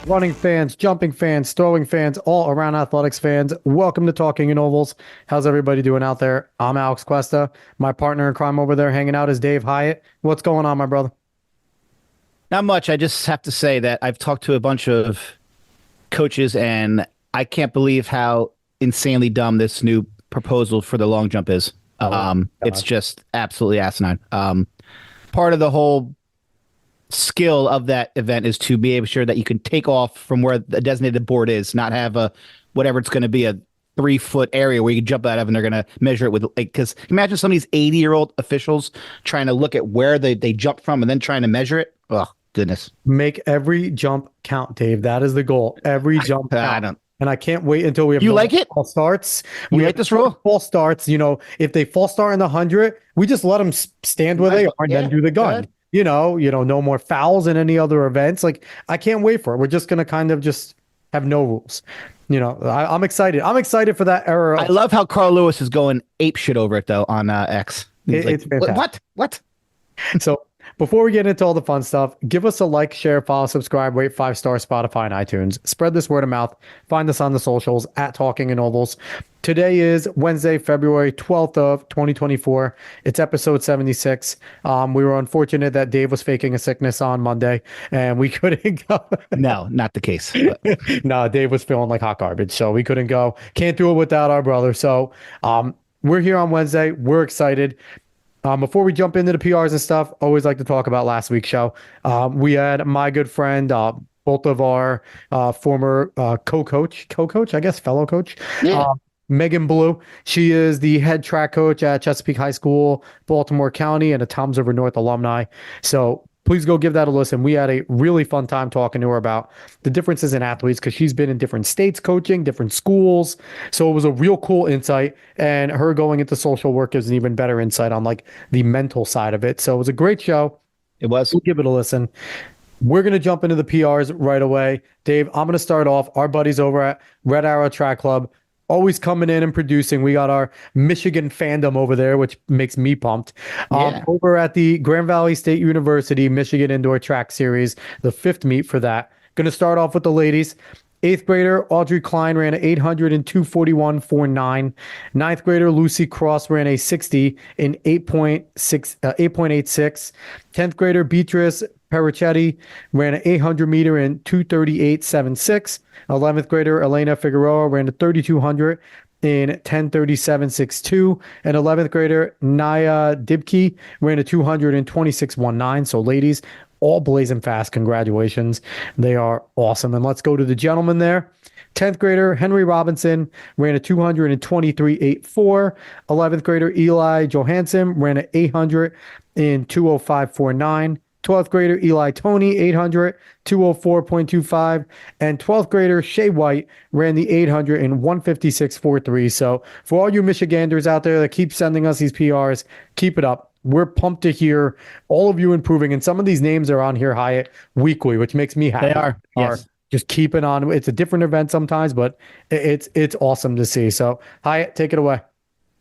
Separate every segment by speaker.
Speaker 1: running fans, jumping fans, throwing fans, all around athletics fans. Welcome to Talking in Ovals. How's everybody doing out there? I'm Alex Cuesta. My partner in crime over there hanging out is Dave Hyatt. What's going on, my brother?
Speaker 2: Not much. I just have to say that I've talked to a bunch of coaches, and I can't believe how insanely dumb this new proposal for the long jump is. It's
Speaker 1: God.
Speaker 2: just absolutely asinine. Part of the whole skill of that event is to be able sure that you can take off from where the designated board is, not have a whatever it's going to be a 3 foot area where you can jump out of, and they're going to measure it with like because imagine some of these 80-year-old officials trying to look at where they jumped from and then trying to measure it. Oh goodness.
Speaker 1: Make every jump count, Dave. That is the goal. Every jump
Speaker 2: I
Speaker 1: count.
Speaker 2: don't.
Speaker 1: And I can't wait until we have
Speaker 2: You
Speaker 1: no
Speaker 2: like it?
Speaker 1: false starts.
Speaker 2: You
Speaker 1: We
Speaker 2: like
Speaker 1: have
Speaker 2: this rule?
Speaker 1: false starts. If they false start in the 100, we just let them stand where they are and then do the gun.
Speaker 2: Good.
Speaker 1: No more fouls in any other events. Like, I can't wait for it. We're just going to kind of just have no rules. I'm excited. I'm excited for that era.
Speaker 2: I love how Carl Lewis is going ape shit over it though on X. He's like,
Speaker 1: It's fantastic.
Speaker 2: What?
Speaker 1: So before we get into all the fun stuff, give us a like, share, follow, subscribe, rate 5 star Spotify and iTunes. Spread this word of mouth. Find us on the socials at Talking in Ovals. Today is Wednesday, February 12th of 2024. It's episode 76. We were unfortunate that Dave was faking a sickness on Monday and we couldn't go.
Speaker 2: No, not the case.
Speaker 1: No, Dave was feeling like hot garbage, so we couldn't go. Can't do it without our brother. So we're here on Wednesday. We're excited. Before we jump into the PRs and stuff, always like to talk about last week's show. We had my good friend, both of our former co-coach, I guess, fellow coach,
Speaker 2: Yeah.
Speaker 1: Megan Blue. She is the head track coach at Chesapeake High School, Baltimore County, and a Toms River North alumni. So please go give that a listen. We had a really fun time talking to her about the differences in athletes because she's been in different states coaching, different schools. So it was a real cool insight. And her going into social work is an even better insight on like the mental side of it. So it was a great show.
Speaker 2: It was.
Speaker 1: We'll give it a listen. We're going to jump into the PRs right away. Dave, I'm going to start off. Our buddies over at Red Arrow Track Club always coming in and producing. We got our Michigan fandom over there, which makes me pumped.
Speaker 2: Yeah.
Speaker 1: Over at the Grand Valley State University Michigan Indoor Track Series, the 5th meet for that. Going to start off with the ladies. 8th grader Audrey Klein ran an 800 in 241.49. 9th grader Lucy Cross ran a 60 in 8.86. 10th grader Beatrice Perichetti ran an 800 meter in 238.76. 11th grader Elena Figueroa ran a 3200 in 1037.62. And 11th grader Naya Dibke ran a 200 in 26.19. So ladies, all blazing fast. Congratulations. They are awesome. And let's go to the gentlemen there. 10th grader Henry Robinson ran a 200 in 23.84. 11th grader Eli Johansson ran an 800 in 205.49. 12th grader Eli Tony, 800, 204.25. And 12th grader Shay White ran the 800 in 156.43. So for all you Michiganders out there that keep sending us these PRs, keep it up. We're pumped to hear all of you improving. And some of these names are on here, Hyatt, weekly, which makes me happy.
Speaker 2: They are. Yes.
Speaker 1: Just keeping on. It's a different event sometimes, but it's awesome to see. So Hyatt, take it away.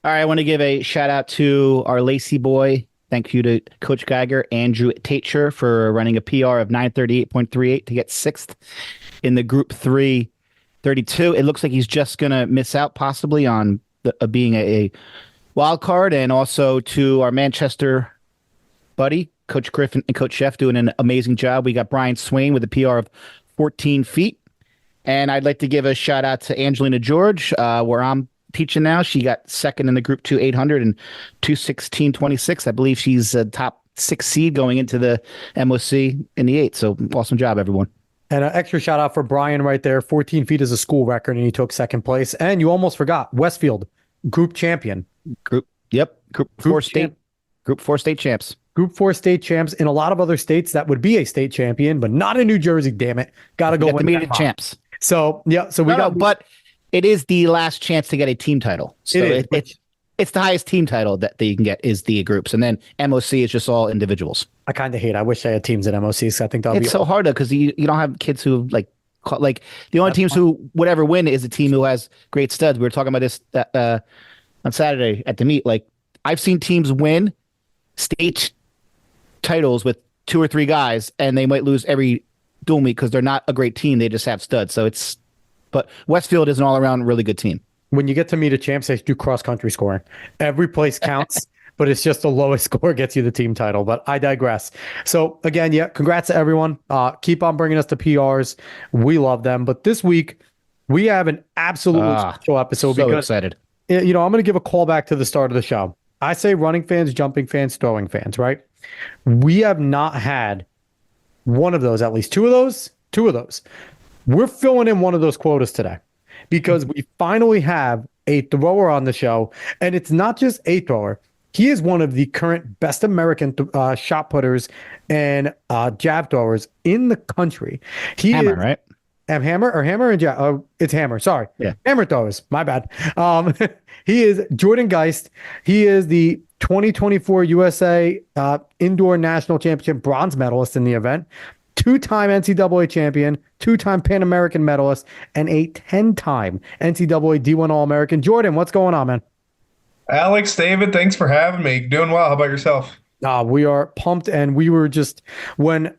Speaker 2: All right. I want to give a shout out to our Lacey boy. Thank you to Coach Geiger, Andrew Tatcher, for running a PR of 938.38 to get 6th in the Group 3 32. It looks like he's just going to miss out possibly on being a wild card. And also to our Manchester buddy, Coach Griffin and Coach Sheff doing an amazing job. We got Brian Swain with a PR of 14 feet. And I'd like to give a shout out to Angelina George, where I'm teaching now. She got 2nd in the Group 2 800 and 216.26. I believe she's a top 6 seed going into the MOC in the 8. So awesome job, everyone.
Speaker 1: And an extra shout out for Brian right there. 14 feet is a school record, and he took 2nd place. And you almost forgot Westfield, group champion.
Speaker 2: Group 4 state champs.
Speaker 1: Group 4 state champs. In a lot of other states, that would be a state champion, but not in New Jersey. Damn it, got to go
Speaker 2: with the champs.
Speaker 1: So yeah, so we got.
Speaker 2: But it is the last chance to get a team title. So it's the highest team title that you can get is the groups. And then MOC is just all individuals.
Speaker 1: I kind of hate. I wish I had teams at MOC. So I think
Speaker 2: it's so hard though, because you don't have kids who like the only teams who would ever win is a team who has great studs. We were talking about this on Saturday at the meet. Like I've seen teams win state titles with 2 or 3 guys, and they might lose every dual meet because they're not a great team. They just have studs. But Westfield is an all around really good team.
Speaker 1: When you get to meet a champs, they do cross country scoring. Every place counts, but it's just the lowest score gets you the team title. But I digress. So again, yeah, congrats to everyone. Keep on bringing us to PRs. We love them. But this week we have an absolutely special episode
Speaker 2: So
Speaker 1: because
Speaker 2: excited.
Speaker 1: I'm going to give a call back to the start of the show. I say running fans, jumping fans, throwing fans, right? We have not had one of those, at least two of those. Two of those. We're filling in one of those quotas today because we finally have a thrower on the show. And it's not just a thrower. He is one of the current best American shot putters and jab throwers in the country.
Speaker 2: Right?
Speaker 1: Hammer and jab. It's Hammer. Sorry.
Speaker 2: Yeah.
Speaker 1: Hammer throwers. My bad. He is Jordan Geist. He is the 2024 USA Indoor National Championship bronze medalist in the event, two-time NCAA champion, two-time Pan American medalist, and a 10-time NCAA D1 All-American. Jordan, what's going on, man?
Speaker 3: Alex, David, thanks for having me. Doing well. How about yourself?
Speaker 1: We are pumped, and we were just when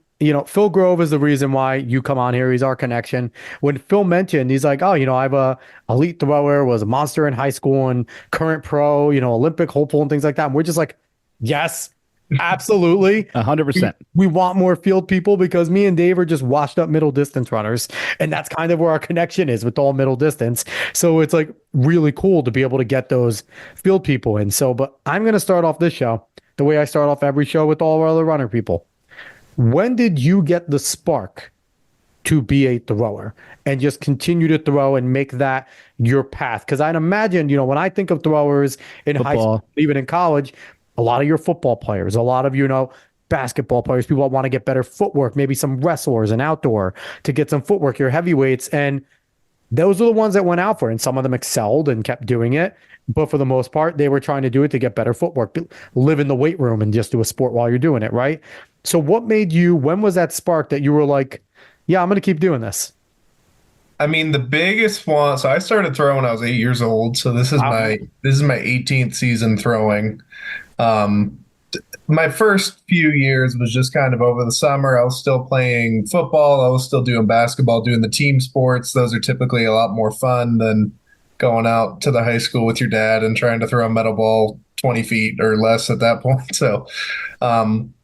Speaker 1: Phil Grove is the reason why you come on here. He's our connection. When Phil mentioned, he's like, oh, I have a elite thrower, was a monster in high school and current pro, Olympic hopeful and things like that. And we're just like, yes, absolutely.
Speaker 2: 100%.
Speaker 1: We want more field people because me and Dave are just washed up middle distance runners. And that's kind of where our connection is with all middle distance. So it's like really cool to be able to get those field people in. But I'm going to start off this show the way I start off every show with all our other runner people. When did you get the spark to be a thrower and just continue to throw and make that your path? Because I'd imagine, when I think of throwers in high school, even in college, a lot of your football players, a lot of, basketball players, people that want to get better footwork, maybe some wrestlers and outdoor to get some footwork, your heavyweights. And those are the ones that went out for it. And some of them excelled and kept doing it. But for the most part, they were trying to do it to get better footwork, live in the weight room and just do a sport while you're doing it, right? So when was that spark that you were like, yeah, I'm going to keep doing this?
Speaker 3: I mean, the biggest one, so I started throwing when I was 8 years old. So this is my 18th season throwing. My first few years was just kind of over the summer. I was still playing football. I was still doing basketball, doing the team sports. Those are typically a lot more fun than going out to the high school with your dad and trying to throw a metal ball 20 feet or less at that point. So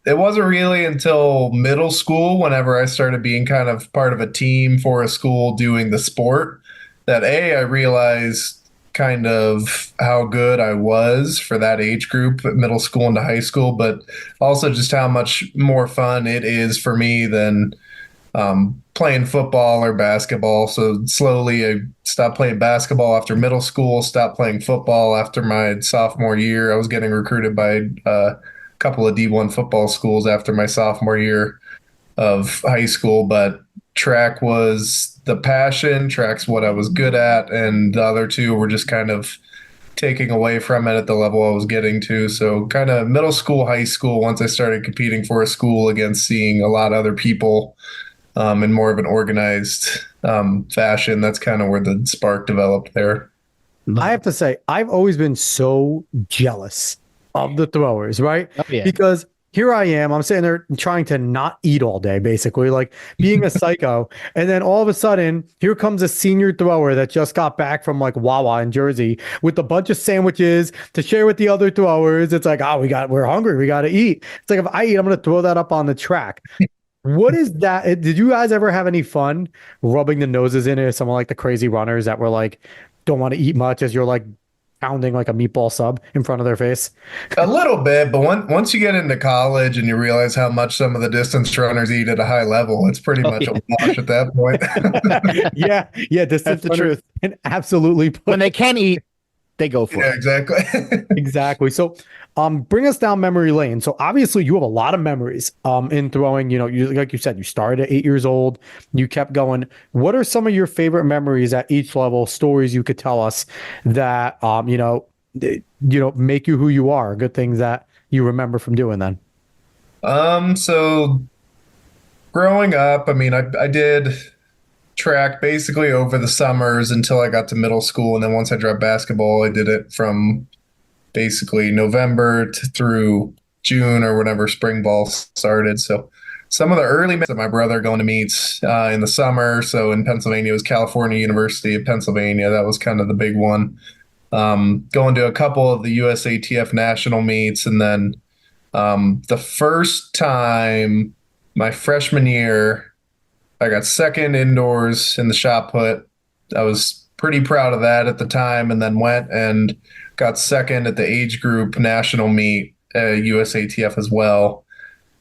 Speaker 3: it wasn't really until middle school, whenever I started being kind of part of a team for a school doing the sport, that I realized kind of how good I was for that age group, middle school into high school, but also just how much more fun it is for me than playing football or basketball. So slowly I stopped playing basketball after middle school, stopped playing football after my sophomore year. I was getting recruited by a couple of D1 football schools after my sophomore year of high school, but track was the passion. Track's what I was good at, and the other two were just kind of taking away from it at the level I was getting to. So kind of middle school, high school, once I started competing for a school against seeing a lot of other people in more of an organized fashion, that's kind of where the spark developed there.
Speaker 1: I have to say, I've always been so jealous of the throwers, right?
Speaker 2: Oh, yeah.
Speaker 1: Because here I am, I'm sitting there trying to not eat all day, basically, like being a psycho. And then all of a sudden, here comes a senior thrower that just got back from like Wawa in Jersey with a bunch of sandwiches to share with the other throwers. It's like, oh, we're hungry. We got to eat. It's like, if I eat, I'm going to throw that up on the track. What is that? Did you guys ever have any fun rubbing the noses in it? Someone like the crazy runners that were like, don't want to eat much as you're like pounding like a meatball sub in front of their face?
Speaker 3: A little bit, but once you get into college and you realize how much some of the distance runners eat at a high level, it's pretty much a wash at that point.
Speaker 1: Yeah, distance
Speaker 2: That's the truth.
Speaker 1: and absolutely
Speaker 2: When they can eat, they go for it.
Speaker 3: Exactly.
Speaker 1: Exactly. So, bring us down memory lane. So obviously you have a lot of memories, in throwing, like you said, you started at 8 years old, you kept going. What are some of your favorite memories at each level, stories you could tell us that, make you who you are, good things that you remember from doing then?
Speaker 3: So growing up, I mean, I did track basically over the summers until I got to middle school. And then once I dropped basketball, I did it from basically November through June or whenever spring ball started. So some of the early meets of my brother going to meets in the summer. So in Pennsylvania, it was California University of Pennsylvania. That was kind of the big one. Going to a couple of the USATF national meets. And then the first time my freshman year, I got second indoors in the shot put. I was pretty proud of that at the time, and then went and got second at the age group national meet at USATF as well.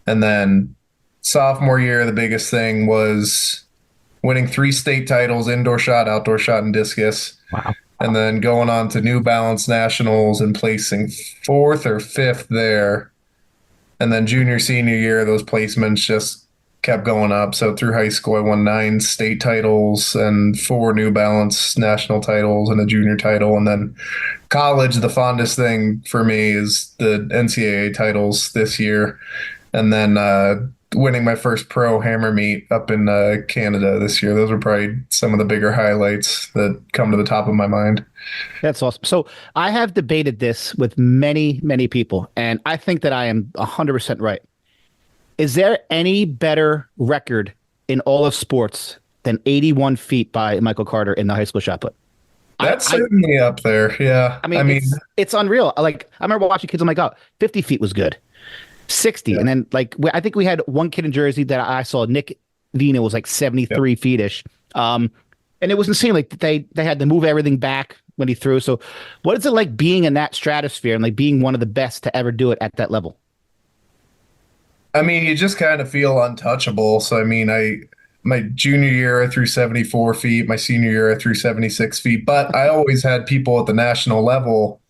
Speaker 3: And then sophomore year, the biggest thing was winning 3 state titles: indoor shot, outdoor shot, and discus.
Speaker 2: Wow.
Speaker 3: And then going on to New Balance nationals and placing 4th or 5th there. And then junior, senior year, those placements just kept going up. So through high school, I won 9 state titles and 4 New Balance national titles and a junior title. And then college, the fondest thing for me is the NCAA titles this year. And then winning my first pro hammer meet up in Canada this year. Those are probably some of the bigger highlights that come to the top of my mind.
Speaker 2: That's awesome. So I have debated this with many, many people, and I think that I am 100% right. Is there any better record in all of sports than 81 feet by Michael Carter in the high school shot put?
Speaker 3: That's certainly up there. Yeah.
Speaker 2: I mean, it's unreal. Like, I remember watching kids, I'm like, oh, 50 feet was good. 60. Yeah. And then, like, I think we had one kid in Jersey that I saw, Nick Vina, was like 73 feet-ish. And it was insane. Like, they had to move everything back when he threw. So what is it like being in that stratosphere and like being one of the best to ever do it at that level?
Speaker 3: I mean, you just kind of feel untouchable. So, I mean, my junior year, I threw 74 feet. My senior year, I threw 76 feet. But I always had people at the national level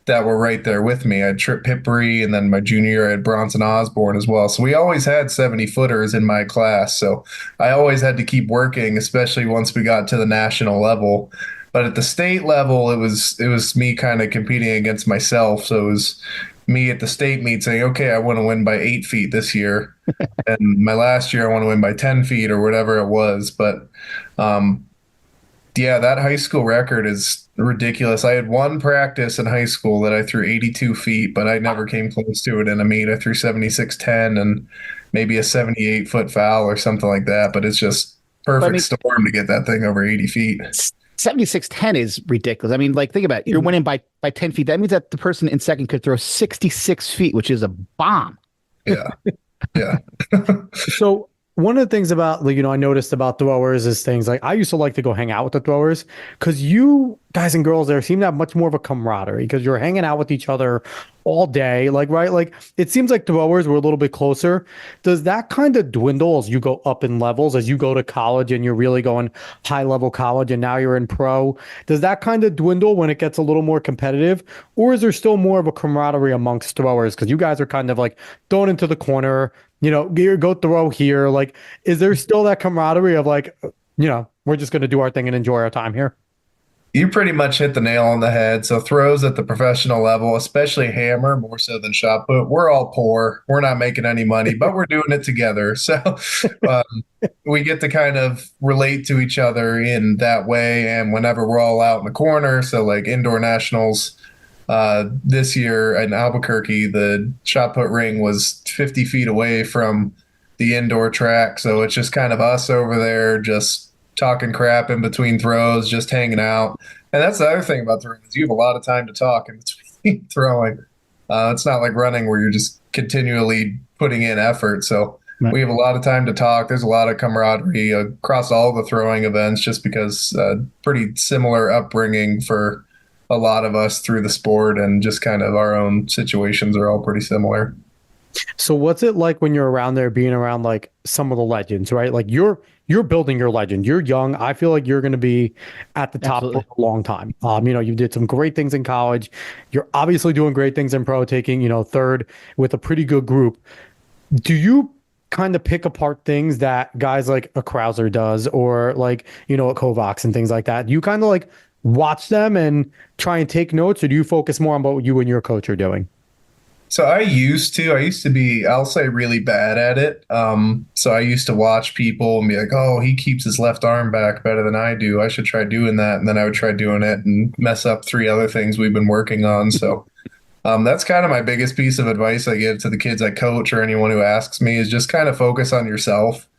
Speaker 3: that were right there with me. I had Trip Pippery, and then my junior year I had Bronson Osborne as well. So we always had 70-footers in my class. So I always had to keep working, especially once we got to the national level. But at the state level, it was me kind of competing against myself. So it was me at the state meet saying, okay, I want to win by 8 feet this year. And my last year, I want to win by 10 feet or whatever it was. But yeah, that high school record is ridiculous. I had one practice in high school that I threw 82 feet, but I never came close to it in a meet. I threw 76-10 and maybe a 78-foot foul or something like that. But it's just perfect storm to get that thing over 80 feet.
Speaker 2: 76-10 is ridiculous. I mean, like, think about it. You're winning by 10 feet. That means that the person in second could throw 66 feet, which is a bomb.
Speaker 3: Yeah. Yeah.
Speaker 1: So one of the things about, like, I noticed about throwers is things like I used to like to go hang out with the throwers because you guys and girls there seem to have much more of a camaraderie because you're hanging out with each other all day. Like, right? Like, it seems like throwers were a little bit closer. Does that kind of dwindle as you go up in levels, as you go to college and you're really going high level college and now you're in pro? Does that kind of dwindle when it gets a little more competitive? Or is there still more of a camaraderie amongst throwers? Because you guys are kind of like thrown into the corner, go throw here. Like, is there still that camaraderie of like, we're just going to do our thing and enjoy our time here?
Speaker 3: You pretty much hit the nail on the head. So throws at the professional level, especially hammer, more so than shot put, we're all poor. We're not making any money, but we're doing it together. So we get to kind of relate to each other in that way. And whenever we're all out in the corner, so like indoor nationals, this year in Albuquerque, the shot put ring was 50 feet away from the indoor track. So it's just kind of us over there, just talking crap in between throws, just hanging out. And that's the other thing about throwing is you have a lot of time to talk in between throwing. It's not like running where you're just continually putting in effort. So we have a lot of time to talk. There's a lot of camaraderie across all the throwing events just because pretty similar upbringing for a lot of us through the sport, and just kind of our own situations are all pretty similar.
Speaker 1: So what's it like when you're around there, being around like some of the legends, right? Like you're building your legend. You're young. I feel like you're going to be at the top for a long time. You did some great things in college. You're obviously doing great things in pro, taking, third with a pretty good group. Do you kind of pick apart things that guys like a Krauser does, or like, a Kovacs and things like that? Do you kind of like watch them and try and take notes, or do you focus more on what you and your coach are doing?
Speaker 3: So I used to be, I'll say, really bad at it. So I used to watch people and be like, oh, he keeps his left arm back better than I do. I should try doing that. And then I would try doing it and mess up 3 other things we've been working on. So That's kind of my biggest piece of advice I give to the kids I coach or anyone who asks me is just kind of focus on yourself.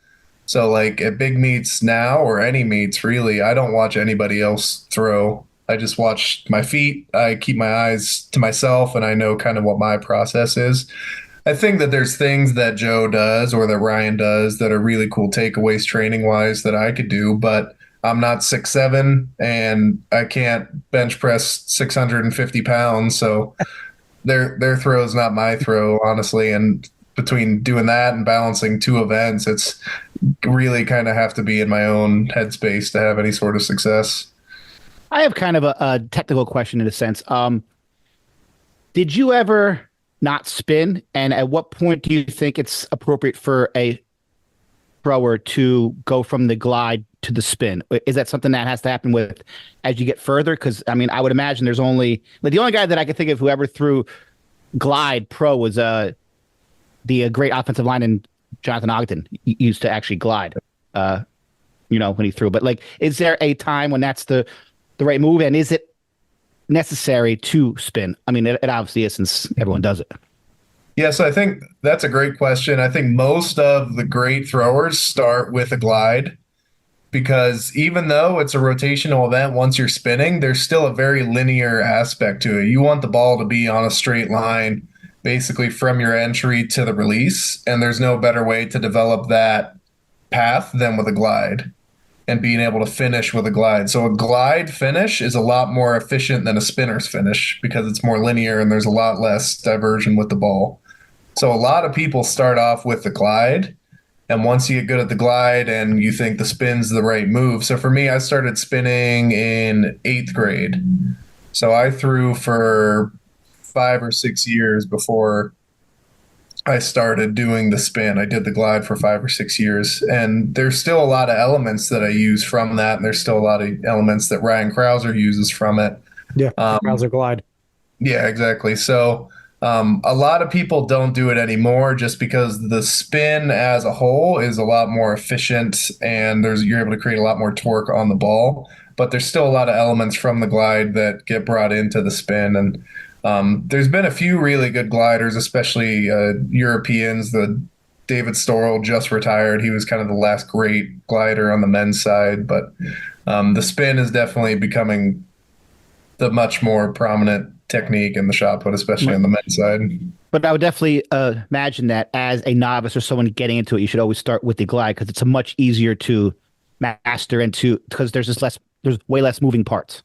Speaker 3: So like at big meets now or any meets really, I don't watch anybody else throw. I just watch my feet. I keep my eyes to myself and I know kind of what my process is. I think that there's things that Joe does or that Ryan does that are really cool takeaways training wise that I could do, but I'm not 6'7" and I can't bench press 650 pounds. So their throw is not my throw, honestly. And between doing that and balancing two events, it's really kind of have to be in my own headspace to have any sort of success.
Speaker 2: I have kind of a technical question in a sense. Did you ever not spin? And at what point do you think it's appropriate for a thrower to go from the glide to the spin? Is that something that has to happen with as you get further? Because I mean, I would imagine there's only like the only guy that I could think of who ever threw glide pro was the great offensive lineman Jonathan Ogden used to actually glide. When he threw. But like, is there a time when that's the right move, and is it necessary to spin? I mean, it obviously is since everyone does it.
Speaker 3: Yeah, so I think that's a great question. I think most of the great throwers start with a glide because even though it's a rotational event, once you're spinning, there's still a very linear aspect to it. You want the ball to be on a straight line, basically from your entry to the release, and there's no better way to develop that path than with a glide and being able to finish with a glide. So a glide finish is a lot more efficient than a spinner's finish because it's more linear and there's a lot less diversion with the ball. So a lot of people start off with the glide, and once you get good at the glide and you think the spin's the right move. So for me, I started spinning in 8th grade. So I threw for 5 or 6 years before I started doing the spin. I did the glide for 5 or 6 years, and there's still a lot of elements that I use from that, and there's still a lot of elements that Ryan Krauser uses from it.
Speaker 1: Yeah, browser glide.
Speaker 3: Yeah, exactly. So a lot of people don't do it anymore just because the spin as a whole is a lot more efficient, and you're able to create a lot more torque on the ball. But there's still a lot of elements from the glide that get brought into the spin, and there's been a few really good gliders, especially Europeans. The David Storrell just retired. He was kind of the last great glider on the men's side, but the spin is definitely becoming the much more prominent technique in the shot put, especially on the men's side.
Speaker 2: But I would definitely imagine that as a novice or someone getting into it, you should always start with the glide because it's a much easier to master because there's way less moving parts.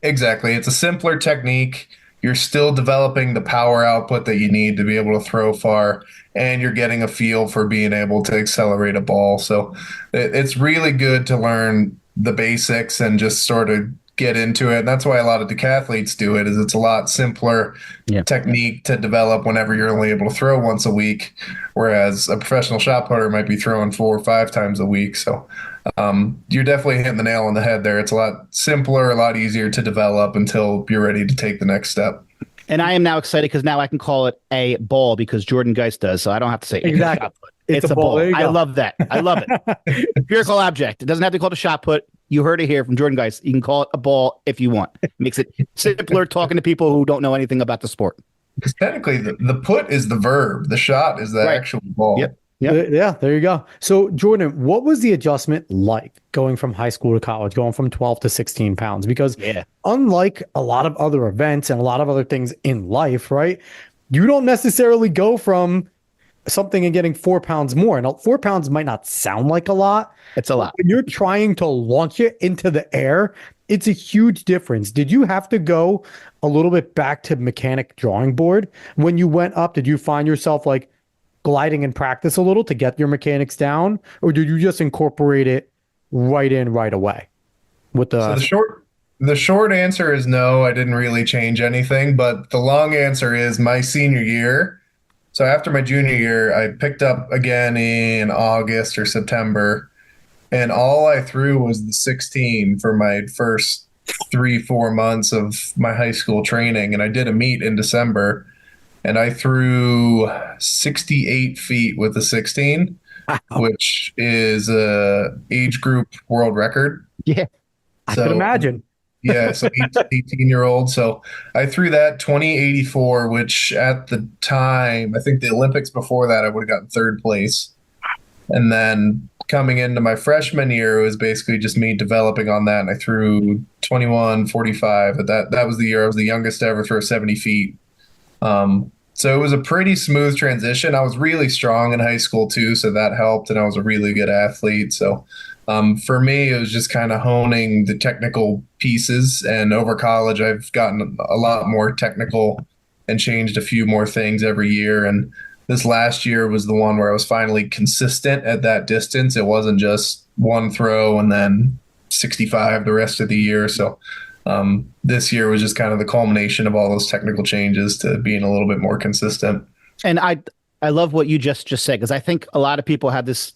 Speaker 3: Exactly. It's a simpler technique. You're still developing the power output that you need to be able to throw far, and you're getting a feel for being able to accelerate a ball. So it's really good to learn the basics and just sort of get into it. And that's why a lot of decathletes do it, is it's a lot simpler technique to develop whenever you're only able to throw once a week, whereas a professional shot putter might be throwing 4 or 5 times a week. So you're definitely hitting the nail on the head there. It's a lot simpler, a lot easier to develop until you're ready to take the next step.
Speaker 2: And I am now excited because now I can call it a ball because Jordan Geist does. So I don't have to say
Speaker 1: exactly.
Speaker 2: Shot put. It's a ball. I love that. I love it. Empirical object. It doesn't have to be called a shot put. You heard it here from Jordan Geist. You can call it a ball if you want. It makes it simpler talking to people who don't know anything about the sport.
Speaker 3: Because technically the put is the verb. The shot is the actual ball.
Speaker 2: Yep.
Speaker 1: Yeah, there you go. So, Jordan, what was the adjustment like going from high school to college, going from 12 to 16 pounds? Because unlike a lot of other events and a lot of other things in life, right, you don't necessarily go from something and getting 4 pounds more. Now, 4 pounds might not sound like a lot.
Speaker 2: It's a lot.
Speaker 1: When you're trying to launch it into the air, it's a huge difference. Did you have to go a little bit back to mechanic drawing board when you went up? Did you find yourself like gliding in practice a little to get your mechanics down, or did you just incorporate it right in right away? With
Speaker 3: the short answer is no, I didn't really change anything, but the long answer is my senior year. So after my junior year, I picked up again in August or September, and all I threw was the 16 for my first 3-4 months of my high school training, and I did a meet in December. And I threw 68 feet with the 16, which is a age group world record.
Speaker 1: Yeah, I can imagine.
Speaker 3: Yeah, so 18-year-old. So I threw that 2084, which at the time, I think the Olympics before that, I would have gotten third place. And then coming into my freshman year, it was basically just me developing on that. And I threw 2145. That was the year I was the youngest to ever throw 70 feet. So it was a pretty smooth transition. I was really strong in high school too, so that helped, and I was a really good athlete. So for me, it was just kind of honing the technical pieces. And over college, I've gotten a lot more technical and changed a few more things every year. And this last year was the one where I was finally consistent at that distance. It wasn't just one throw and then 65 the rest of the year. So this year was just kind of the culmination of all those technical changes to being a little bit more consistent.
Speaker 2: And I love what you just said, because I think a lot of people have this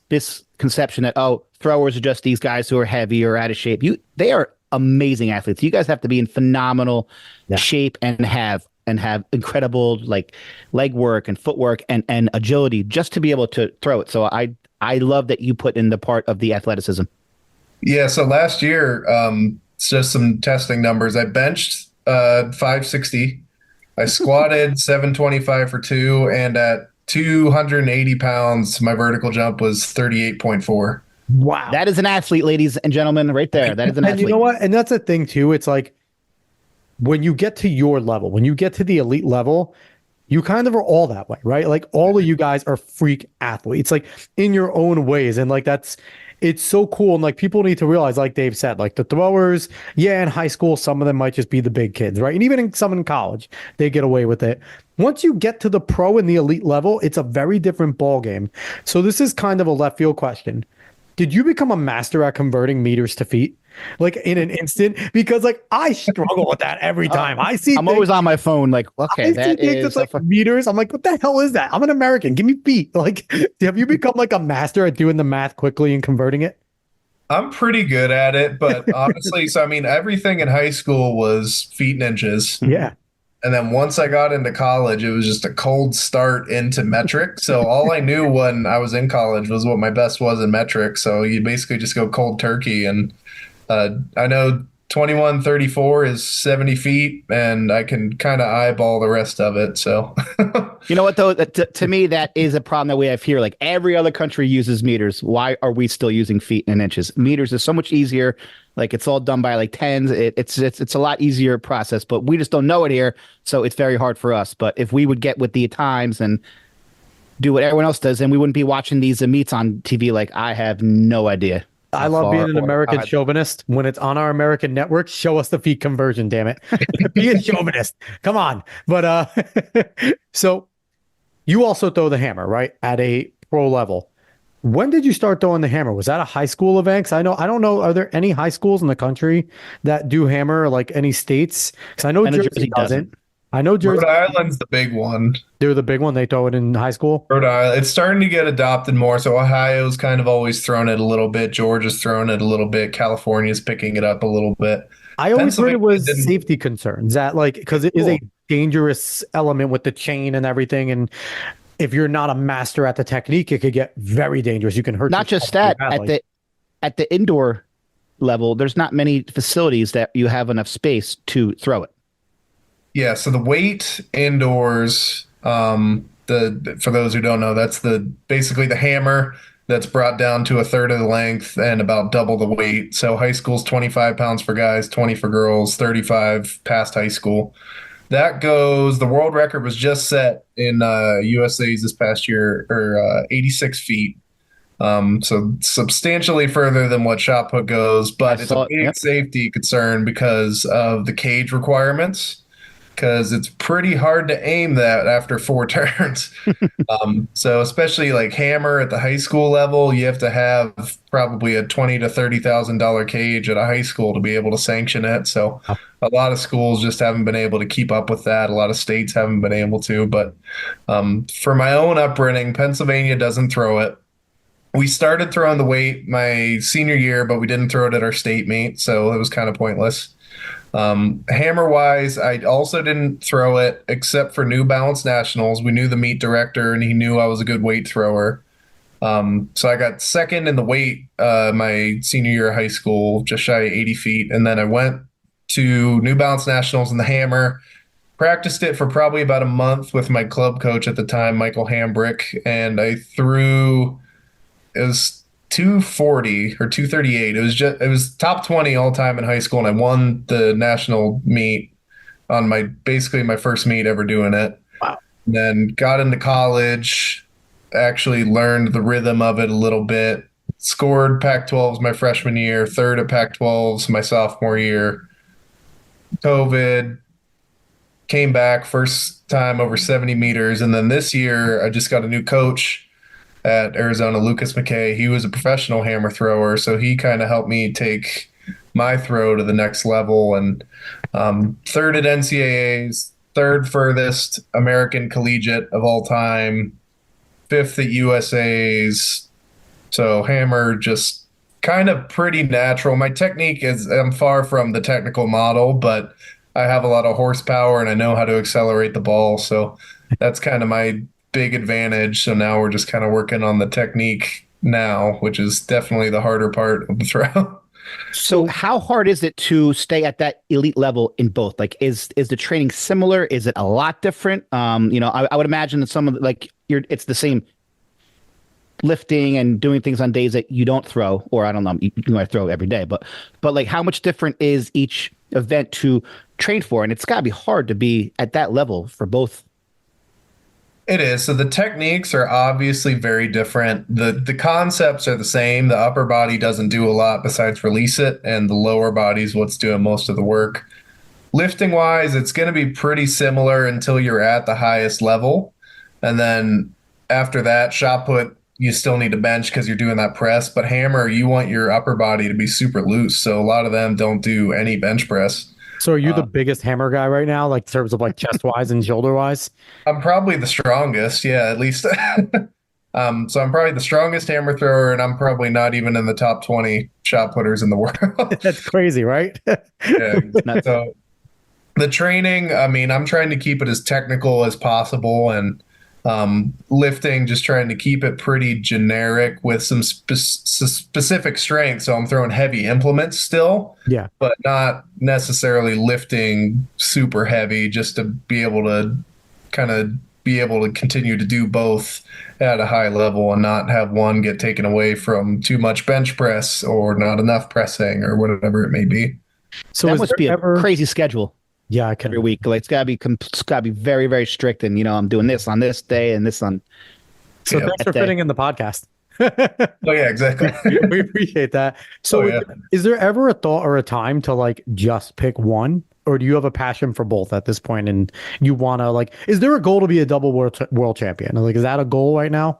Speaker 2: conception that, oh, throwers are just these guys who are heavy or out of shape. They are amazing athletes. You guys have to be in phenomenal shape and have incredible like leg work and footwork and agility just to be able to throw it. So I love that you put in the part of the athleticism.
Speaker 3: Yeah, so last year, it's just some testing numbers. I benched 560. I squatted 725 for two, and at 280 pounds, my vertical jump was 38.4.
Speaker 1: Wow.
Speaker 2: That is an athlete, ladies and gentlemen, right there. That is an
Speaker 1: And
Speaker 2: athlete.
Speaker 1: you know what? And that's the thing too. It's like when you get to your level, when you get to the elite level, you kind of are all that way, right? Like all of you guys are freak athletes, like in your own ways. And like it's so cool. And like people need to realize, like Dave said, like the throwers, yeah, in high school, some of them might just be the big kids, right? And even some in college, they get away with it. Once you get to the pro and the elite level, it's a very different ball game. So this is kind of a left field question. Did you become a master at converting meters to feet? Like in an instant? Because like I struggle with that every time. I see
Speaker 2: I'm
Speaker 1: things,
Speaker 2: always on my phone, like, okay,
Speaker 1: I see
Speaker 2: that
Speaker 1: things
Speaker 2: is
Speaker 1: that's like meters. I'm like, what the hell is that? I'm an American. Give me feet. Like, have you become like a master at doing the math quickly and converting it?
Speaker 3: I'm pretty good at it, but honestly, so I mean, everything in high school was feet and inches.
Speaker 1: Yeah.
Speaker 3: And then once I got into college, it was just a cold start into metric. So all I knew when I was in college was what my best was in metric. So you basically just go cold turkey. And I know 2134 is 70 feet, and I can kind of eyeball the rest of it. So
Speaker 2: You know what, though? To me, that is a problem that we have here. Like every other country uses meters. Why are we still using feet and inches? Meters is so much easier. Like it's all done by like tens. It's a lot easier process, but we just don't know it here. So it's very hard for us. But if we would get with the times and do what everyone else does, then we wouldn't be watching these meets on TV. Like I have no idea.
Speaker 1: I love being an American chauvinist. When it's on our American network, show us the feet conversion, damn it. Be a chauvinist. Come on. But so you also throw the hammer, right? At a pro level. When did you start throwing the hammer? Was that a high school event? 'Cause I don't know, are there any high schools in the country that do hammer, like any states? Because I know Jersey doesn't. I know Jersey.
Speaker 3: Rhode Island's the big one.
Speaker 1: They're the big one. They throw it in high school.
Speaker 3: Rhode Island, it's starting to get adopted more. So Ohio's kind of always thrown it a little bit. Georgia's thrown it a little bit. California's picking it up a little bit.
Speaker 1: I always heard it was
Speaker 3: didn't-
Speaker 1: safety concerns that like because it is a dangerous element with the chain and everything, and if you're not a master at the technique, it could get very dangerous. You can hurt.
Speaker 2: Not just
Speaker 1: yourself
Speaker 2: that,
Speaker 1: pretty badly.
Speaker 2: at the indoor level, there's not many facilities that you have enough space to throw it.
Speaker 3: Yeah, so the weight indoors, the for those who don't know, that's basically the hammer that's brought down to a third of the length and about double the weight. So high school's 25 pounds for guys, 20 for girls, 35 past high school. The world record was just set in USA's this past year, or 86 feet. So substantially further than what shot put goes, but it's a big safety concern because of the cage requirements. Because it's pretty hard to aim that after 4 turns. So especially like hammer at the high school level, you have to have probably a $20,000 to $30,000 cage at a high school to be able to sanction it. So a lot of schools just haven't been able to keep up with that. A lot of states haven't been able to. But for my own upbringing, Pennsylvania doesn't throw it. We started throwing the weight my senior year, but we didn't throw it at our state meet, so it was kind of pointless. Hammer wise, I also didn't throw it except for New Balance Nationals. We knew the meet director and he knew I was a good weight thrower. So I got second in the weight my senior year of high school, just shy of 80 feet. And then I went to New Balance Nationals in the hammer. Practiced it for probably about a month with my club coach at the time, Michael Hambrick, and I threw it was 240 or 238. It was top 20 all time in high school, and I won the national meet on my basically my first meet ever doing it.
Speaker 1: Wow.
Speaker 3: And then got into college, actually learned the rhythm of it a little bit. Scored Pac-12s my freshman year, third at Pac-12s my sophomore year. COVID, came back first time over 70 meters, and then this year I just got a new coach at Arizona, Lucas McKay. He was a professional hammer thrower, so he kind of helped me take my throw to the next level. And third at NCAAs, third furthest American collegiate of all time, fifth at USA's. So hammer just kind of pretty natural. My technique is I'm far from the technical model, but I have a lot of horsepower and I know how to accelerate the ball. So that's kind of my big advantage. So now we're just kind of working on the technique now, which is definitely the harder part of the throw.
Speaker 2: So how hard is it to stay at that elite level in both? Like, is the training similar? Is it a lot different? I would imagine that some of it's the same lifting and doing things on days that you don't throw, or I don't know, you might throw every day, but like how much different is each event to train for? And it's got to be hard to be at that level for both.
Speaker 3: It is. So the techniques are obviously very different. The concepts are the same. The upper body doesn't do a lot besides release it, and the lower body is what's doing most of the work. Lifting wise, it's going to be pretty similar until you're at the highest level. And then after that, shot put, you still need to bench because you're doing that press. But hammer, you want your upper body to be super loose. So a lot of them don't do any bench press.
Speaker 1: So are you the biggest hammer guy right now, like in terms of like chest wise and shoulder wise?
Speaker 3: I'm probably the strongest, yeah, at least. So I'm probably the strongest hammer thrower, and I'm probably not even in the top 20 shot putters in the world.
Speaker 1: That's crazy, right?
Speaker 3: Yeah. So the training, I mean, I'm trying to keep it as technical as possible, and lifting, just trying to keep it pretty generic with some specific strength. So I'm throwing heavy implements still,
Speaker 1: Yeah.
Speaker 3: but not necessarily lifting super heavy, just to be able to continue to do both at a high level and not have one get taken away from too much bench press or not enough pressing or whatever it may be.
Speaker 1: So
Speaker 2: That must be a crazy schedule.
Speaker 1: Yeah, I can.
Speaker 2: Every week, like it's gotta be very, very strict. And I'm doing this on this day and this on.
Speaker 1: So thanks for fitting in the podcast.
Speaker 3: Oh yeah, exactly.
Speaker 1: We appreciate that. So is there ever a thought or a time to like just pick one, or do you have a passion for both at this point? And you want to is there a goal to be a double world champion? Like, is that a goal right now?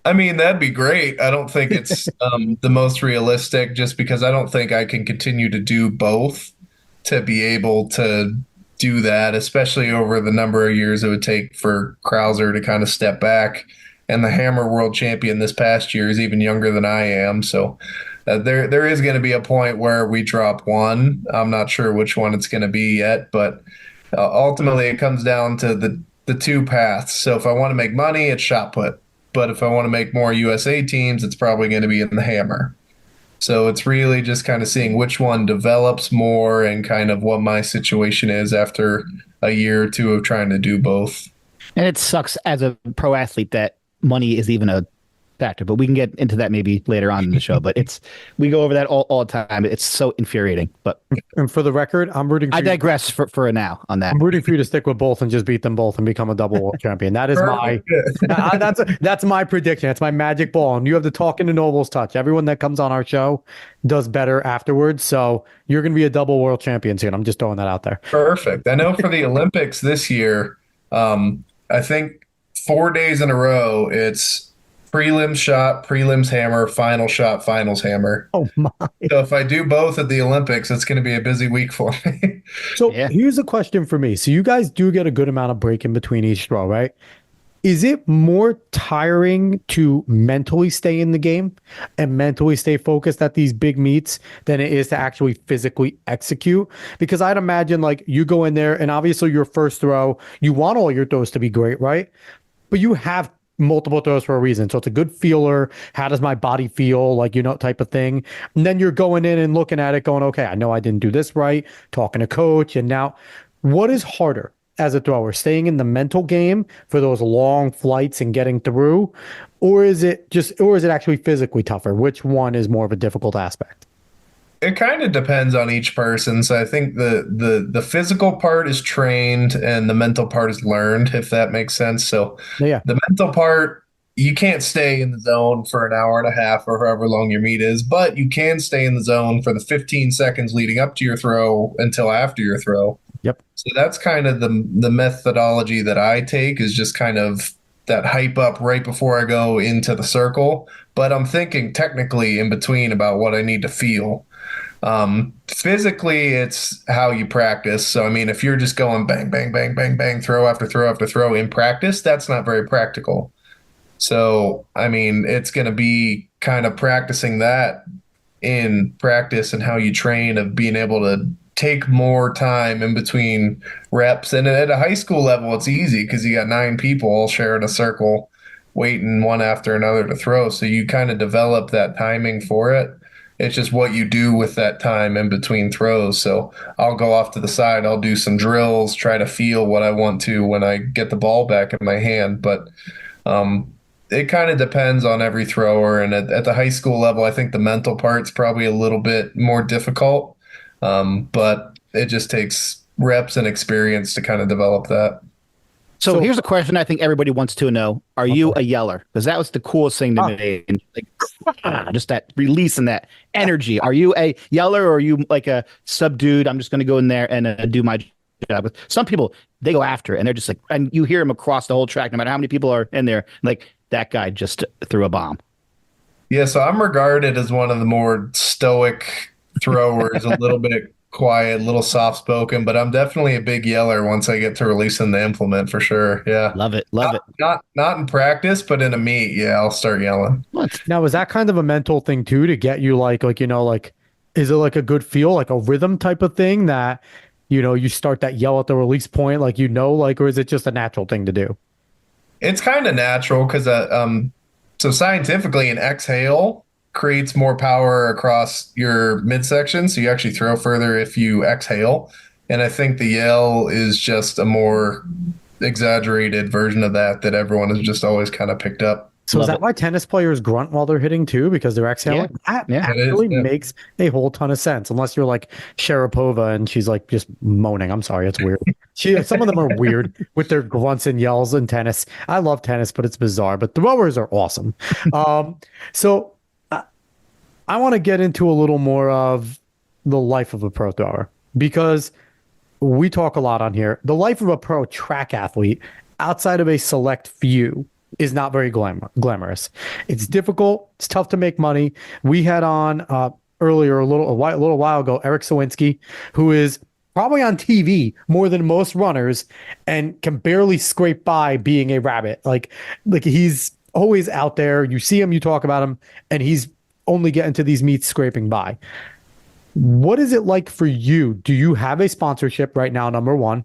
Speaker 3: I mean, that'd be great. I don't think it's the most realistic, just because I don't think I can continue to do both to be able to do that, especially over the number of years it would take for Krauser to kind of step back. And the hammer world champion this past year is even younger than I am. So there is going to be a point where we drop one. I'm not sure which one it's going to be yet, but ultimately it comes down to the two paths. So if I want to make money, it's shot put. But if I want to make more USA teams, it's probably going to be in the hammer. So it's really just kind of seeing which one develops more and kind of what my situation is after a year or two of trying to do both.
Speaker 2: And it sucks as a pro athlete that money is even a factor, but we can get into that maybe later on in the show. But we go over that all the time. It's so infuriating. But
Speaker 1: and for the record, I'm rooting.
Speaker 2: I digress for now on that.
Speaker 1: I'm rooting for you to stick with both and just beat them both and become a double world champion. That is that's my prediction. It's my magic ball. And you have the talking to nobles touch. Everyone that comes on our show does better afterwards. So you're going to be a double world champion soon. I'm just throwing that out there.
Speaker 3: Perfect. I know for the Olympics this year, I think 4 days in a row, it's prelims shot, prelims hammer, final shot, finals hammer.
Speaker 1: Oh my.
Speaker 3: So if I do both at the Olympics, it's going to be a busy week for me.
Speaker 1: So here's a question for me. So you guys do get a good amount of break in between each throw, right? Is it more tiring to mentally stay in the game and mentally stay focused at these big meets than it is to actually physically execute? Because I'd imagine like you go in there and obviously your first throw, you want all your throws to be great, right? But you have multiple throws for a reason. So it's a good feeler. How does my body feel? Like, type of thing. And then you're going in and looking at it going, okay, I know I didn't do this right, talking to coach. And now what is harder as a thrower, staying in the mental game for those long flights and getting through? Or is it actually physically tougher? Which one is more of a difficult aspect?
Speaker 3: It kind of depends on each person. So I think the physical part is trained and the mental part is learned, if that makes sense. So
Speaker 1: Yeah.
Speaker 3: the mental part, you can't stay in the zone for an hour and a half or however long your meet is, but you can stay in the zone for the 15 seconds leading up to your throw until after your throw.
Speaker 1: Yep.
Speaker 3: So that's kind of the methodology that I take, is just kind of that hype up right before I go into the circle. But I'm thinking technically in between about what I need to feel. Physically, it's how you practice. So, I mean, if you're just going bang, bang, bang, bang, bang, throw after throw after throw in practice, that's not very practical. So, I mean, it's going to be kind of practicing that in practice and how you train, of being able to take more time in between reps. And at a high school level, it's easy because you got 9 people all sharing a circle, waiting one after another to throw. So you kind of develop that timing for it. It's just what you do with that time in between throws. So I'll go off to the side, I'll do some drills, try to feel what I want to when I get the ball back in my hand. But it kind of depends on every thrower. And at the high school level, I think the mental part's probably a little bit more difficult. But it just takes reps and experience to kind of develop that.
Speaker 2: So here's a question I think everybody wants to know. Are you a yeller? Because that was the coolest thing to me. Like, just that release and that energy. Are you a yeller, or are you like a subdued, I'm just going to go in there and do my job? With some people, they go after it and they're just like, and you hear them across the whole track, no matter how many people are in there, like, that guy just threw a bomb.
Speaker 3: Yeah, so I'm regarded as one of the more stoic throwers, a little bit quiet, a little soft spoken, but I'm definitely a big yeller once I get to releasing the implement, for sure. Yeah.
Speaker 2: Love it. Love it.
Speaker 3: Not in practice, but in a meet, yeah, I'll start yelling.
Speaker 1: Now, is that kind of a mental thing too, to get you like, is it like a good feel, like a rhythm type of thing that, you start that yell at the release point, or is it just a natural thing to do?
Speaker 3: It's kind of natural because so scientifically, an exhale creates more power across your midsection, so you actually throw further if you exhale. And I think the yell is just a more exaggerated version of that everyone has just always kind of picked up.
Speaker 1: So is that why tennis players grunt while they're hitting too? Because they're exhaling? That actually makes a whole ton of sense. Unless you're like Sharapova and she's like just moaning. I'm sorry, it's weird. Some of them are weird with their grunts and yells in tennis. I love tennis, but it's bizarre. But throwers are awesome. So I want to get into a little more of the life of a pro thrower, because we talk a lot on here. The life of a pro track athlete, outside of a select few, is not very glamorous. It's difficult. It's tough to make money. We had on earlier a little while ago Eric Sawinski, who is probably on TV more than most runners and can barely scrape by being a rabbit. Like he's always out there. You see him, you talk about him, and he's only getting to these meets scraping by. What is it like for you? Do you have a sponsorship right now, number one?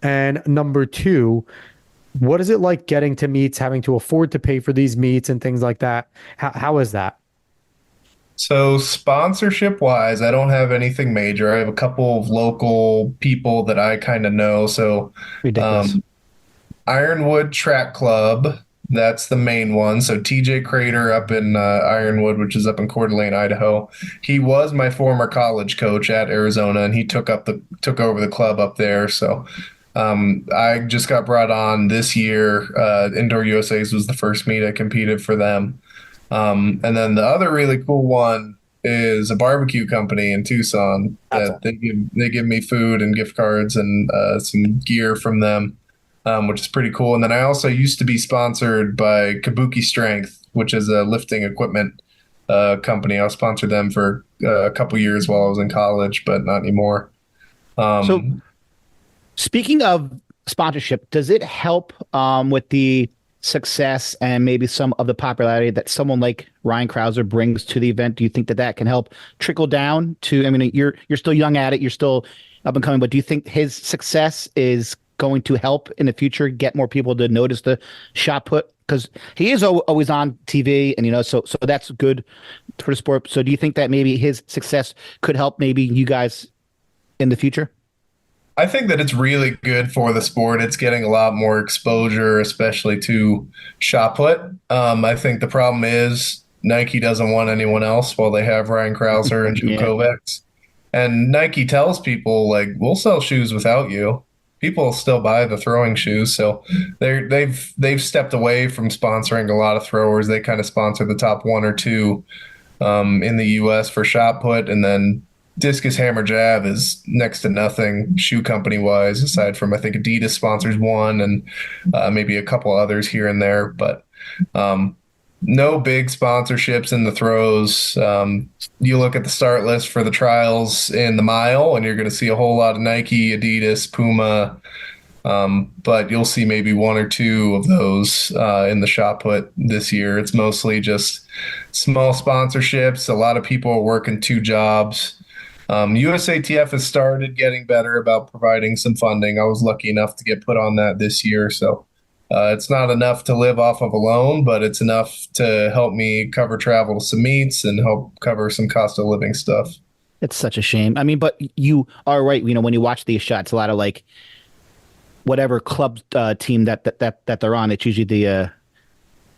Speaker 1: And number two, what is it like getting to meets, having to afford to pay for these meets and things like that? How is that?
Speaker 3: So sponsorship wise, I don't have anything major. I have a couple of local people that I kind of know. So
Speaker 1: Ridiculous.
Speaker 3: Ironwood Track Club, that's the main one. So TJ Crater up in Ironwood, which is up in Coeur d'Alene, Idaho. He was my former college coach at Arizona, and he took over the club up there. So I just got brought on this year. Indoor USA's was the first meet I competed for them. And then the other really cool one is a barbecue company in Tucson that they give me food and gift cards and some gear from them, which is pretty cool. And then I also used to be sponsored by Kabuki Strength, which is a lifting equipment company. I sponsored them for a couple years while I was in college, but not anymore.
Speaker 2: So speaking of sponsorship, does it help with the success and maybe some of the popularity that someone like Ryan Krauser brings to the event? Do you think that can help trickle down to, I mean, you're still young at it, you're still up and coming, but do you think his success is going to help in the future get more people to notice the shot put? Because he is always on TV, and so that's good for the sport. So do you think that maybe his success could help maybe you guys in the future?
Speaker 3: I think that it's really good for the sport. It's getting a lot more exposure, especially to shot put. I think the problem is Nike doesn't want anyone else while they have Ryan Krauser and Joe
Speaker 2: Yeah.
Speaker 3: Kovacs. And Nike tells people like, we'll sell shoes without you. People still buy the throwing shoes, so they've stepped away from sponsoring a lot of throwers. They kind of sponsor the top one or two in the U.S. for shot put, and then discus hammer jab is next to nothing shoe company wise, aside from I think Adidas sponsors one and maybe a couple others here and there, but no big sponsorships in the throws. You look at the start list for the trials in the mile, and you're going to see a whole lot of Nike, Adidas, Puma, but you'll see maybe one or two of those in the shot put this year. It's mostly just small sponsorships. A lot of people are working two jobs. USATF has started getting better about providing some funding. I was lucky enough to get put on that this year, so it's not enough to live off of alone, but it's enough to help me cover travel to some meets and help cover some cost of living stuff.
Speaker 2: It's such a shame. I mean, but you are right. When you watch these shots, a lot of like whatever club team that they're on, it's usually the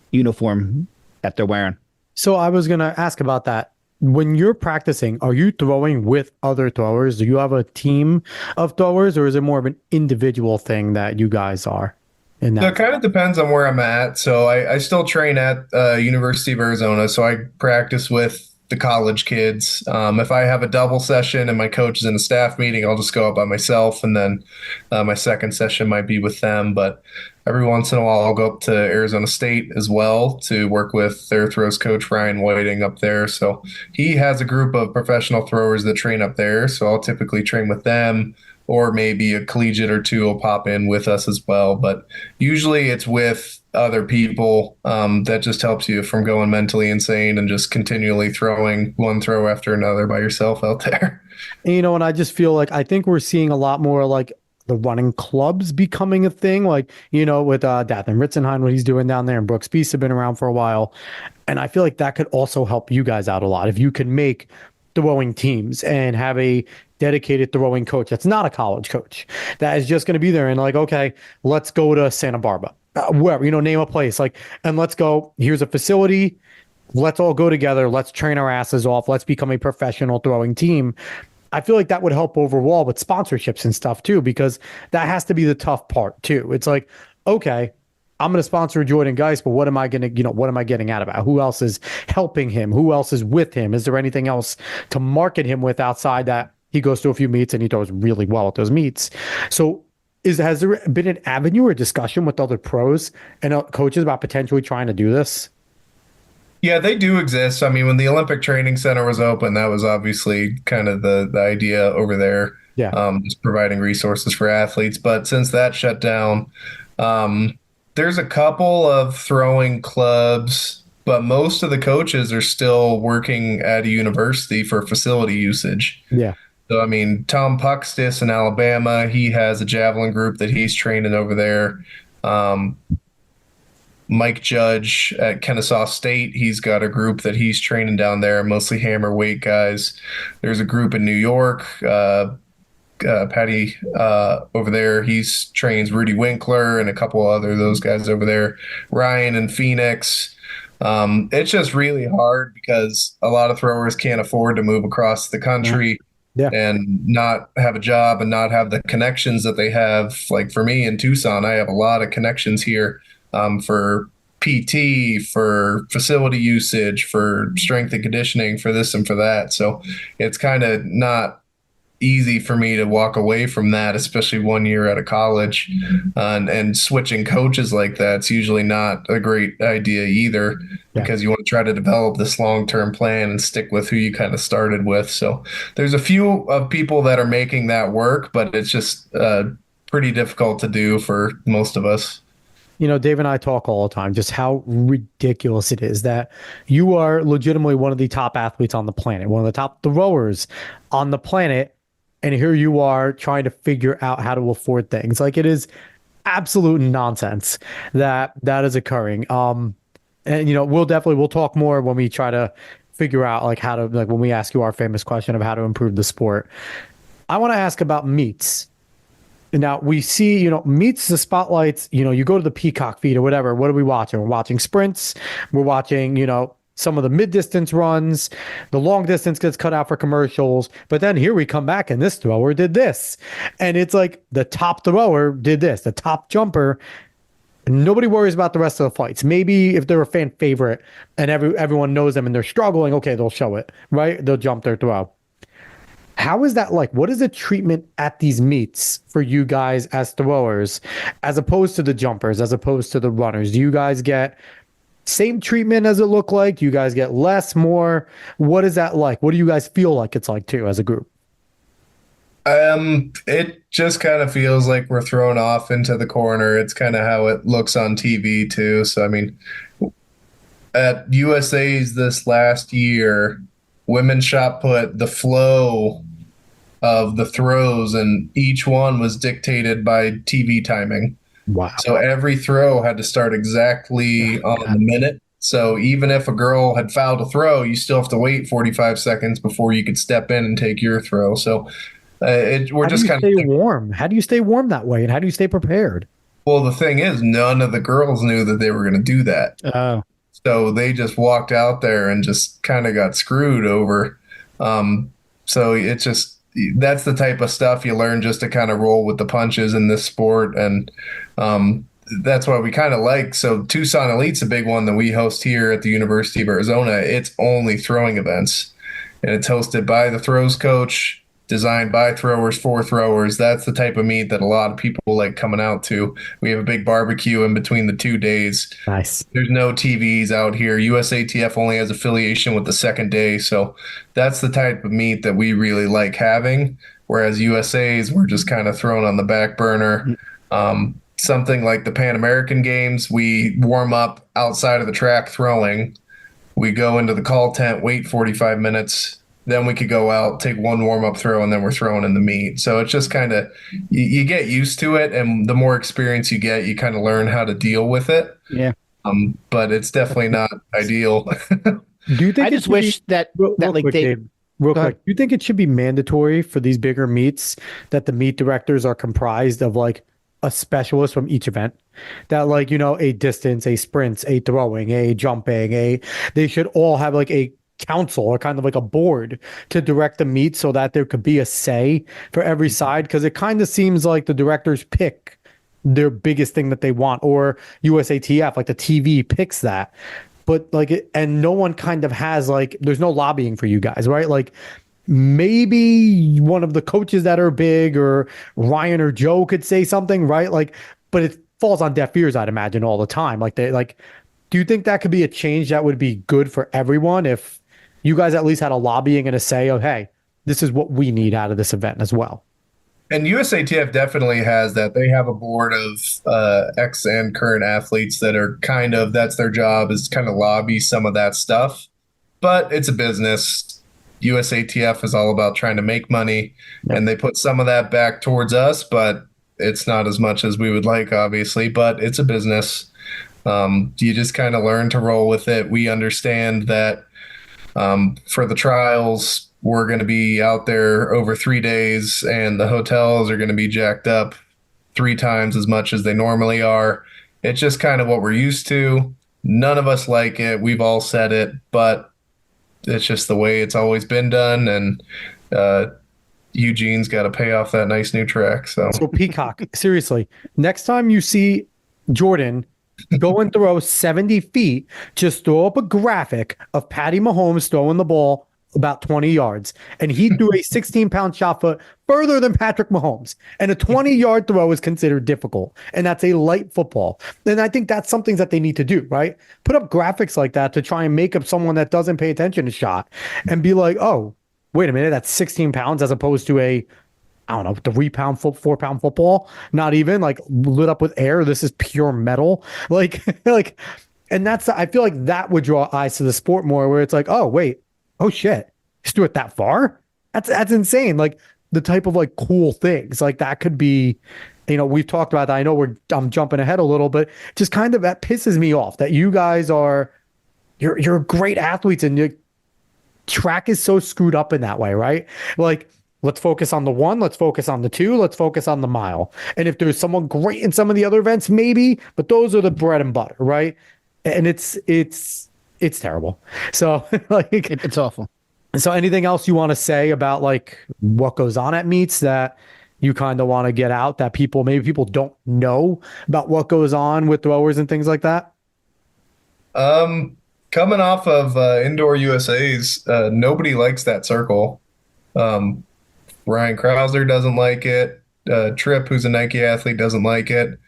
Speaker 2: uniform that they're wearing.
Speaker 1: So I was gonna ask about that. When you're practicing, are you throwing with other throwers? Do you have a team of throwers, or is it more of an individual thing that you guys are in
Speaker 3: So it
Speaker 1: that?
Speaker 3: kind of depends on where I'm at. So I still train at University of Arizona, so I practice with the college kids. If I have a double session and my coach is in a staff meeting, I'll just go out by myself, and then my second session might be with them. But every once in a while, I'll go up to Arizona State as well to work with their throws coach, Ryan Whiting, up there. So he has a group of professional throwers that train up there. So I'll typically train with them, or maybe a collegiate or two will pop in with us as well. But usually it's with other people. That just helps you from going mentally insane and just continually throwing one throw after another by yourself out there.
Speaker 1: And I just feel like I think we're seeing a lot more like the running clubs becoming a thing, like, with Dathan Ritzenheim, what he's doing down there, and Brooks Beast have been around for a while. And I feel like that could also help you guys out a lot if you can make throwing teams and have a dedicated throwing coach that's not a college coach that is just going to be there and like, okay, let's go to Santa Barbara, wherever, name a place, like, and let's go, here's a facility, let's all go together, let's train our asses off, let's become a professional throwing team. I feel like that would help overall with sponsorships and stuff too, because that has to be the tough part too. It's like, okay, I'm going to sponsor Jordan Geist, but what am I going to, what am I getting out of it? Who else is helping him? Who else is with him? Is there anything else to market him with outside that he goes to a few meets and he throws really well at those meets? So has there been an avenue or discussion with other pros and coaches about potentially trying to do this?
Speaker 3: Yeah, they do exist. I mean, when the Olympic Training Center was open, that was obviously kind of the idea over there,
Speaker 1: Yeah.
Speaker 3: just providing resources for athletes. But since that shut down, there's a couple of throwing clubs, but most of the coaches are still working at a university for facility usage.
Speaker 1: Yeah.
Speaker 3: So, I mean, Tom Puxtis in Alabama, he has a javelin group that he's training over there. Mike Judge at Kennesaw State, he's got a group that he's training down there, mostly hammer weight guys. There's a group in New York, Patty over there, he's trains Rudy Winkler and a couple other those guys over there. Ryan in Phoenix. It's just really hard because a lot of throwers can't afford to move across the country.
Speaker 1: Yeah.
Speaker 3: And not have a job and not have the connections that they have. Like for me in Tucson, I have a lot of connections here for PT, for facility usage, for strength and conditioning, for this and for that. So it's kind of not easy for me to walk away from that, especially 1 year out of college. And switching coaches like that's usually not a great idea either, because you want to try to develop this long-term plan and stick with who you kind of started with. So there's a few of people that are making that work, but it's just pretty difficult to do for most of us.
Speaker 1: Dave and I talk all the time, just how ridiculous it is that you are legitimately one of the top athletes on the planet, one of the top throwers on the planet, and here you are trying to figure out how to afford things. Like, it is absolute nonsense that is occurring. And we'll talk more when we try to figure out like how to, like, when we ask you our famous question of how to improve the sport. I want to ask about meets. Now we see, meets, the spotlights, you go to the Peacock feed or whatever. What are we watching? We're watching sprints. We're watching, some of the mid distance runs. The long distance gets cut out for commercials. But then here we come back and this thrower did this. And it's like the top thrower did this, the top jumper. Nobody worries about the rest of the fights. Maybe if they're a fan favorite and everyone knows them and they're struggling, okay, they'll show it, right? They'll jump their throw. How is that like? What is the treatment at these meets for you guys as throwers, as opposed to the jumpers, as opposed to the runners? Do you guys get same treatment as it look like? Do you guys get less, more? What is that like? What do you guys feel like it's like too as a group?
Speaker 3: It just kind of feels like we're thrown off into the corner. It's kind of how it looks on TV too. So I mean, at USA's this last year, women's shot put, the flow of the throws and each one was dictated by TV timing.
Speaker 1: Wow.
Speaker 3: So every throw had to start exactly on the minute. So even if a girl had fouled a throw, you still have to wait 45 seconds before you could step in and take your throw. So we're just kind of
Speaker 1: stay warm. How do you stay warm that way? And how do you stay prepared?
Speaker 3: Well, the thing is, none of the girls knew that they were going to do that.
Speaker 2: Oh.
Speaker 3: So they just walked out there and just kind of got screwed over. So it's just, that's the type of stuff you learn just to kind of roll with the punches in this sport. And that's why we kind of like, so Tucson Elite's a big one that we host here at the University of Arizona. It's only throwing events, and it's hosted by the throws coach, designed by throwers for throwers. That's the type of meet that a lot of people like coming out to. We have a big barbecue in between the 2 days.
Speaker 1: Nice.
Speaker 3: There's no TVs out here. USATF only has affiliation with the second day. So that's the type of meet that we really like having. Whereas USA's, we're just kind of thrown on the back burner. Something like the Pan American Games, we warm up outside of the track throwing. We go into the call tent, wait 45 minutes. Then we could go out, take one warm-up throw, and then we're throwing in the meet. So it's just kind of, you get used to it, and the more experience you get, you kind of learn how to deal with it.
Speaker 2: Yeah.
Speaker 3: But it's definitely not ideal.
Speaker 1: Do you think
Speaker 2: I just wish that
Speaker 1: real
Speaker 2: like
Speaker 1: quick,
Speaker 2: they
Speaker 1: Dave, real quick, do you think it should be mandatory for these bigger meets that the meet directors are comprised of like a specialist from each event? That like, a distance, a sprints, a throwing, a jumping, they should all have like a council or kind of like a board to direct the meet so that there could be a say for every side, because it kind of seems like the directors pick their biggest thing that they want, or USATF, like the TV picks that, but like and no one kind of has like, there's no lobbying for you guys, right? Like maybe one of the coaches that are big or Ryan or Joe could say something, right? Like, but it falls on deaf ears, I'd imagine, all the time. Like do you think that could be a change that would be good for everyone if you guys at least had a lobbying and a say of, hey, this is what we need out of this event as well?
Speaker 3: And USATF definitely has that. They have a board of ex and current athletes that are kind of, that's their job, is kind of lobby some of that stuff. But it's a business. USATF is all about trying to make money, and they put some of that back towards us, but it's not as much as we would like, obviously, but it's a business. You just kind of learn to roll with it. We understand that for the trials, we're going to be out there over 3 days, and the hotels are going to be jacked up 3 times as much as they normally are. It's just kind of what we're used to. None of us like it. We've all said it, but it's just the way it's always been done. And Eugene's got to pay off that nice new track. So
Speaker 1: Peacock, seriously, next time you see Jordan go and throw 70 feet, just throw up a graphic of Patty Mahomes throwing the ball about 20 yards. And he threw a 16-pound shot put further than Patrick Mahomes. And a 20-yard throw is considered difficult. And that's a light football. And I think that's something that they need to do, right? Put up graphics like that to try and make up someone that doesn't pay attention to shot and be like, oh, wait a minute, that's 16 pounds as opposed to a, I don't know, 3-pound, 4-pound football, not even like lit up with air. This is pure metal. Like, and that's, I feel like that would draw eyes to the sport more, where it's like, oh, wait, oh shit, just do it that far? That's insane. Like, the type of like cool things like that could be, we've talked about that. I know I'm jumping ahead a little, but just kind of that pisses me off that you guys you're great athletes and your track is so screwed up in that way, right? Like, let's focus on the one, let's focus on the two, let's focus on the mile. And if there's someone great in some of the other events, maybe, but those are the bread and butter, right? And it's terrible. So like
Speaker 2: It's awful.
Speaker 1: so anything else you want to say about like what goes on at meets that you kind of want to get out that maybe people don't know about what goes on with throwers and things like that?
Speaker 3: Coming off of indoor USA's, nobody likes that circle. Um, Ryan Krauser doesn't like it. Tripp, who's a Nike athlete, doesn't like it.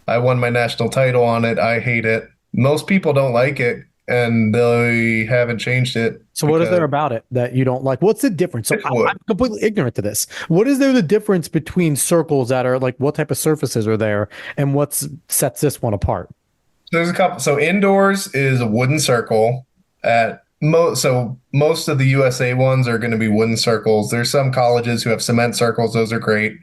Speaker 3: I won my national title on it. I hate it. Most people don't like it, and they haven't changed it.
Speaker 1: So what is there about it that you don't like? What's the difference? So
Speaker 3: It's wood.
Speaker 1: I'm completely ignorant to this. What is there the difference between circles that are like what type of surfaces are there and what sets this one apart?
Speaker 3: There's a couple. So indoors is a wooden circle at most of the USA ones are going to be wooden circles. There's some colleges who have cement circles. Those are great.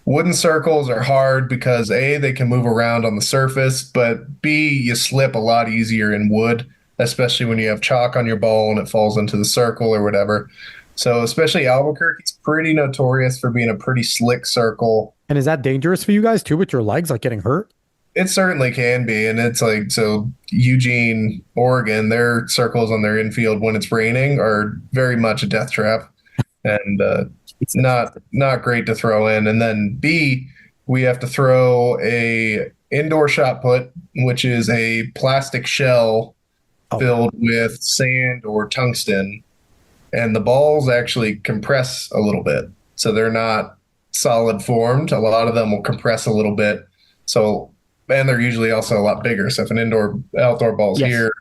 Speaker 3: Wooden circles are hard because A, they can move around on the surface, but B, you slip a lot easier in wood, especially when you have chalk on your ball and it falls into the circle or whatever. So especially Albuquerque's pretty notorious for being a pretty slick circle.
Speaker 1: And is that dangerous for you guys too with your legs, like getting hurt?
Speaker 3: It certainly can be. And it's like, so Eugene, Oregon, their circles on their infield when it's raining are very much a death trap and it's not great to throw in. And then B, we have to throw a indoor shot put, which is a plastic shell filled with sand or tungsten. And the balls actually compress a little bit. So they're not solid formed. A lot of them will compress a little bit. So and they're usually also a lot bigger. So if an outdoor ball's here,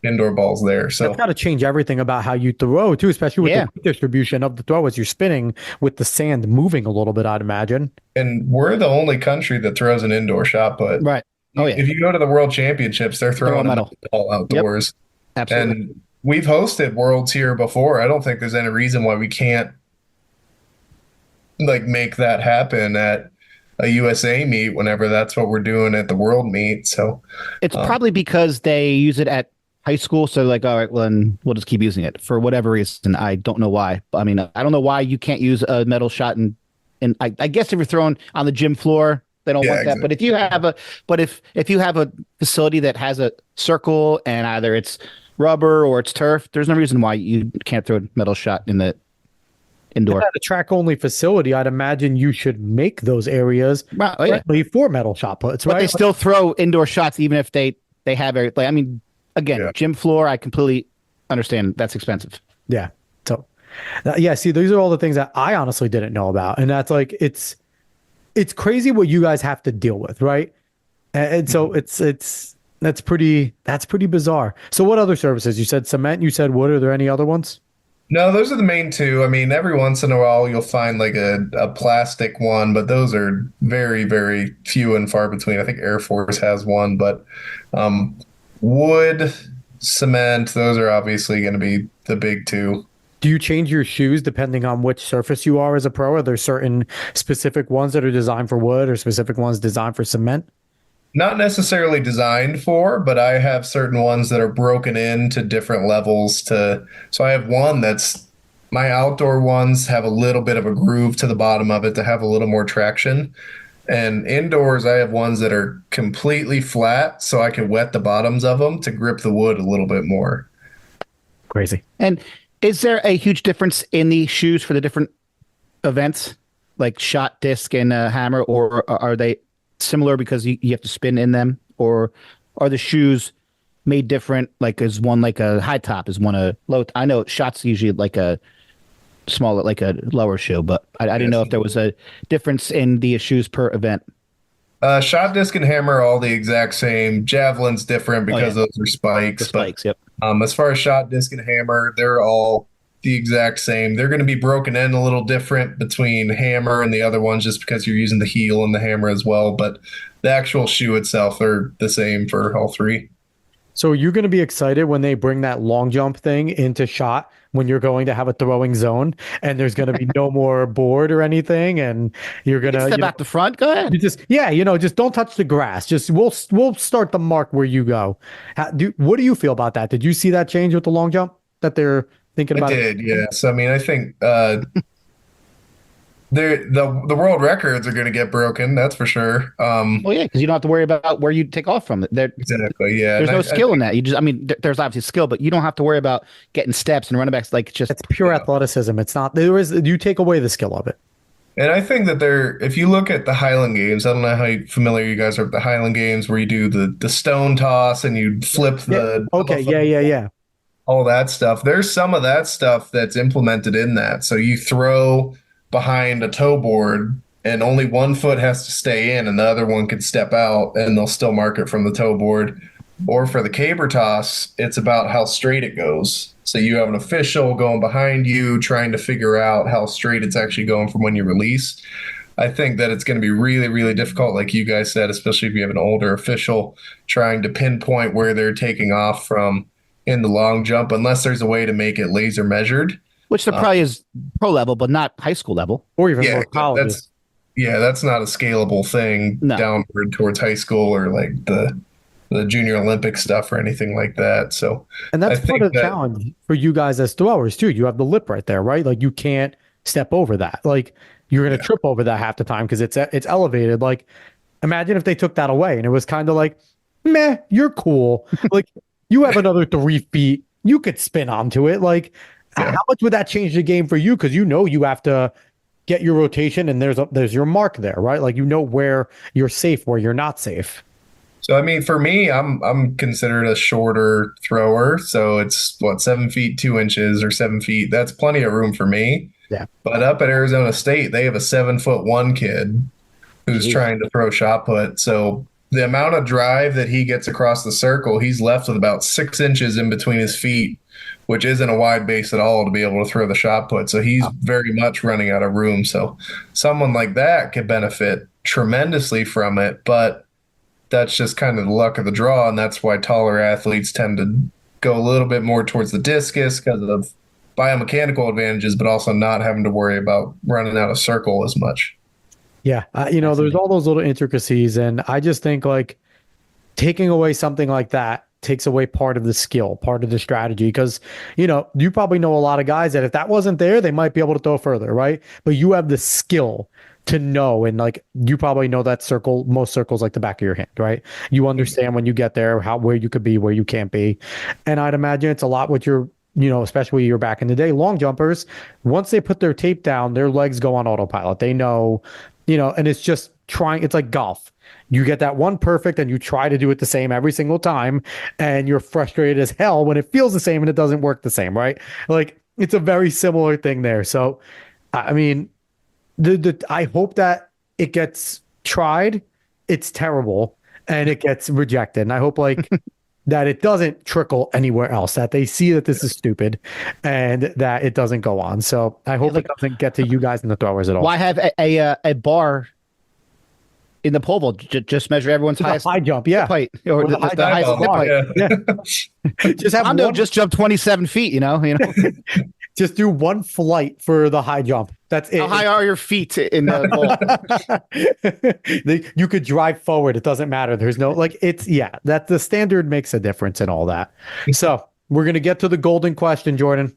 Speaker 3: indoor ball's there. So
Speaker 1: that's got to change everything about how you throw too, especially with the weight distribution of the throw as you're spinning with the sand moving a little bit, I'd imagine.
Speaker 3: And we're the only country that throws an indoor shot put.
Speaker 2: Right. Oh yeah.
Speaker 3: If you go to the World Championships, they're throwing a ball outdoors.
Speaker 2: Yep. Absolutely.
Speaker 3: And we've hosted worlds here before. I don't think there's any reason why we can't like make that happen at a USA meet whenever that's what we're doing at the world meet. So
Speaker 2: it's probably because they use it at high school. So like, all right, well, then we'll just keep using it for whatever reason. I don't know why. I mean, I don't know why you can't use a metal shot. And I guess if you're throwing on the gym floor, they don't want that. Exactly. But if you have a facility that has a circle and either it's rubber or it's turf, there's no reason why you can't throw a metal shot in the indoor.
Speaker 1: At a track only facility, I'd imagine you should make those areas for metal shot puts, right?
Speaker 2: But they still throw indoor shots even if they have I mean, again, gym floor, I completely understand that's expensive.
Speaker 1: Yeah. So see, these are all the things that I honestly didn't know about. And that's like it's crazy what you guys have to deal with, right? And so that's pretty bizarre. So what other services? You said cement, you said wood. Are there any other ones?
Speaker 3: No, those are the main two. I mean, every once in a while you'll find like a plastic one, but those are very, very few and far between. I think Air Force has one, but wood, cement, those are obviously going to be the big two.
Speaker 1: Do you change your shoes depending on which surface you are as a pro? Are there certain specific ones that are designed for wood or specific ones designed for cement?
Speaker 3: Not necessarily designed for, but I have certain ones that are broken into different levels so I have one my outdoor ones have a little bit of a groove to the bottom of it to have a little more traction. And indoors, I have ones that are completely flat so I can wet the bottoms of them to grip the wood a little bit more.
Speaker 1: Crazy.
Speaker 2: And is there a huge difference in the shoes for the different events, like shot, disc, and hammer, or are they similar because you have to spin in them, or are the shoes made different? Like is one like a high top, is one a low? I know shots usually like a smaller, like a lower shoe, but I didn't know if there was a difference in the shoes per event.
Speaker 3: Shot, disc, and hammer are all the exact same. Javelin's different because those are spikes.
Speaker 2: The spikes, yep.
Speaker 3: As far as shot, disc, and hammer, they're all the exact same. They're going to be broken in a little different between hammer and the other ones just because you're using the heel and the hammer as well. But the actual shoe itself are the same for all three.
Speaker 1: So you're going to be excited when they bring that long jump thing into shot when you're going to have a throwing zone and there's going to be no more board or anything, and you're
Speaker 2: You can
Speaker 1: gonna,
Speaker 2: step out the front. Go
Speaker 1: you
Speaker 2: ahead.
Speaker 1: just, yeah, just don't touch the grass. Just we'll start the mark where you go. What do you feel about that? Did you see that change with the long jump that they're thinking
Speaker 3: I
Speaker 1: about it?
Speaker 3: did, yes. I mean, I think the world records are going to get broken. That's for sure.
Speaker 2: Well, yeah, because you don't have to worry about where you take off from.
Speaker 3: Exactly. Yeah,
Speaker 2: There's
Speaker 3: and
Speaker 2: no
Speaker 3: I
Speaker 2: skill in
Speaker 3: think
Speaker 2: that. I mean, there's obviously skill, but you don't have to worry about getting steps and running backs. Like, it's just,
Speaker 1: It's pure athleticism. It's not, there is, you take away the skill of it.
Speaker 3: that they're. If you look at the Highland Games, I don't know how familiar you guys are with the Highland Games, where you do the stone toss and you flip
Speaker 1: Yeah.
Speaker 3: the
Speaker 1: Okay. Yeah. Yeah. Yeah.
Speaker 3: all that stuff. There's some of that stuff that's implemented in that. So you throw behind a toe board and only one foot has to stay in and the other one can step out and they'll still mark it from the toe board. Or for the caber toss, it's about how straight it goes. So you have an official going behind you trying to figure out how straight it's actually going from when you release. I think that it's going to be really, really difficult, like you guys said, especially if you have an older official trying to pinpoint where they're taking off from in the long jump, unless there's a way to make it laser measured.
Speaker 2: which there probably is pro level, but not high school level.
Speaker 1: Or even
Speaker 3: Yeah,
Speaker 1: more colleges.
Speaker 3: that's not a scalable thing
Speaker 2: No.
Speaker 3: downward towards high school or like the junior Olympic stuff or anything like that. So
Speaker 1: And
Speaker 3: I
Speaker 1: that's part
Speaker 3: think
Speaker 1: of the
Speaker 3: that
Speaker 1: challenge for you guys as throwers too. You have the lip right there, right? Like you can't step over that. Like you're gonna trip over that half the time because it's elevated. Like imagine if they took that away and it was kind of like, meh, you're cool. Like you have another 3 feet, you could spin onto it. Like
Speaker 3: yeah.
Speaker 1: how much would that change the game for you? Because you have to get your rotation and there's your mark there, right? Like where you're safe, where you're not safe.
Speaker 3: So I mean, for me, I'm considered a shorter thrower. So it's what 7 feet 2 inches or 7 feet. That's plenty of room for me.
Speaker 1: Yeah.
Speaker 3: But up at Arizona State, they have a 7'1" kid who's
Speaker 2: Jeez.
Speaker 3: trying to throw shot put. So the amount of drive that he gets across the circle, he's left with about 6 inches in between his feet, which isn't a wide base at all to be able to throw the shot put. So he's very much running out of room. So someone like that could benefit tremendously from it. But that's just kind of the luck of the draw. And that's why taller athletes tend to go a little bit more towards the discus because of biomechanical advantages, but also not having to worry about running out of circle as much.
Speaker 1: Yeah, there's all those little intricacies, and I just think like taking away something like that takes away part of the skill, part of the strategy. Because you probably know a lot of guys that if that wasn't there, they might be able to throw further, right? But you have the skill to know, and like you probably know that circle, most circles like the back of your hand, right? You understand when you get there where you could be, where you can't be, and I'd imagine it's a lot with your. Especially you're back in the day, long jumpers, once they put their tape down, their legs go on autopilot. They know, and it's just it's like golf. You get that one perfect and you try to do it the same every single time. And you're frustrated as hell when it feels the same and it doesn't work the same, right? Like it's a very similar thing there. So, I mean, I hope that it gets tried. It's terrible and it gets rejected. And I hope like that it doesn't trickle anywhere else, that they see that this is stupid and that it doesn't go on. So I hope it doesn't get to you guys and the throwers at all.
Speaker 2: Why have a bar in the pole vault? Just measure everyone's highest
Speaker 1: high jump, yeah.
Speaker 2: height or the highest hip height.
Speaker 1: Yeah. Just have
Speaker 2: Hondo
Speaker 1: one,
Speaker 2: just jumped 27 feet,
Speaker 1: just do one flight for the high jump. That's it.
Speaker 2: How high are your feet in the vault?
Speaker 1: You could drive forward. It doesn't matter. There's no that the standard makes a difference in all that. So we're going to get to the golden question, Jordan.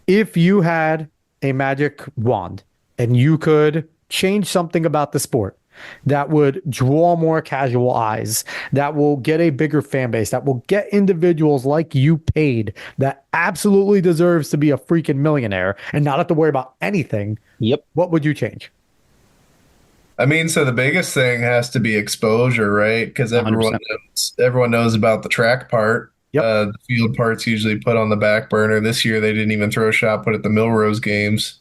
Speaker 1: If you had a magic wand and you could change something about the sport that would draw more casual eyes, that will get a bigger fan base, that will get individuals like you paid, that absolutely deserves to be a freaking millionaire and not have to worry about anything.
Speaker 2: Yep.
Speaker 1: What would you change?
Speaker 3: I mean, so the biggest thing has to be exposure, right? Because
Speaker 2: 100%.
Speaker 3: everyone knows about the track part.
Speaker 1: Yep.
Speaker 3: The field part's usually put on the back burner. This year they didn't even throw a shot put at the Milrose games.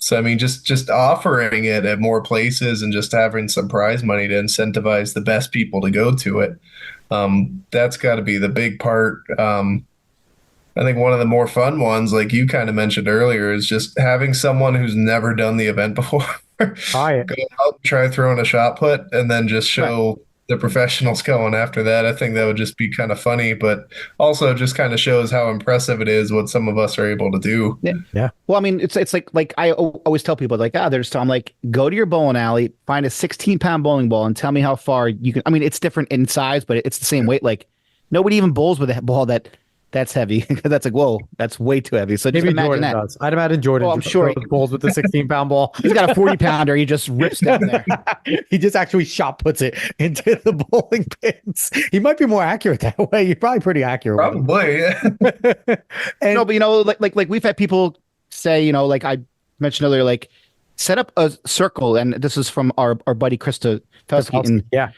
Speaker 3: So I mean, just offering it at more places and just having some prize money to incentivize the best people to go to it. That's got to be the big part. I think one of the more fun ones, like you kind of mentioned earlier, is just having someone who's never done the event before
Speaker 1: Try it.
Speaker 3: go out and try throwing a shot put and then just show the professionals going after that. I think that would just be kind of funny, but also just kind of shows how impressive it is what some of us are able to do.
Speaker 2: Yeah.
Speaker 1: Yeah.
Speaker 2: Well, I mean, it's like always tell people like, I'm like, go to your bowling alley, find a 16-pound bowling ball, and tell me how far you can. I mean, it's different in size, but it's the same weight. Like nobody even bowls with a ball that's heavy. That's like, whoa, that's way too heavy. So just
Speaker 1: Maybe
Speaker 2: imagine
Speaker 1: Jordan
Speaker 2: that.
Speaker 1: does. I'd imagine Jordan
Speaker 2: Oh, I'm
Speaker 1: just
Speaker 2: sure
Speaker 1: throws balls with the 16-pound ball.
Speaker 2: He's got a 40-pounder. He just rips down there.
Speaker 1: He just actually shot puts it into the bowling pins. He might be more accurate that way. You're probably pretty accurate.
Speaker 3: Probably, yeah.
Speaker 1: And
Speaker 2: No, but like we've had people say, like I mentioned earlier, like set up a circle, and this is from our buddy Krista Felsky in
Speaker 1: yeah,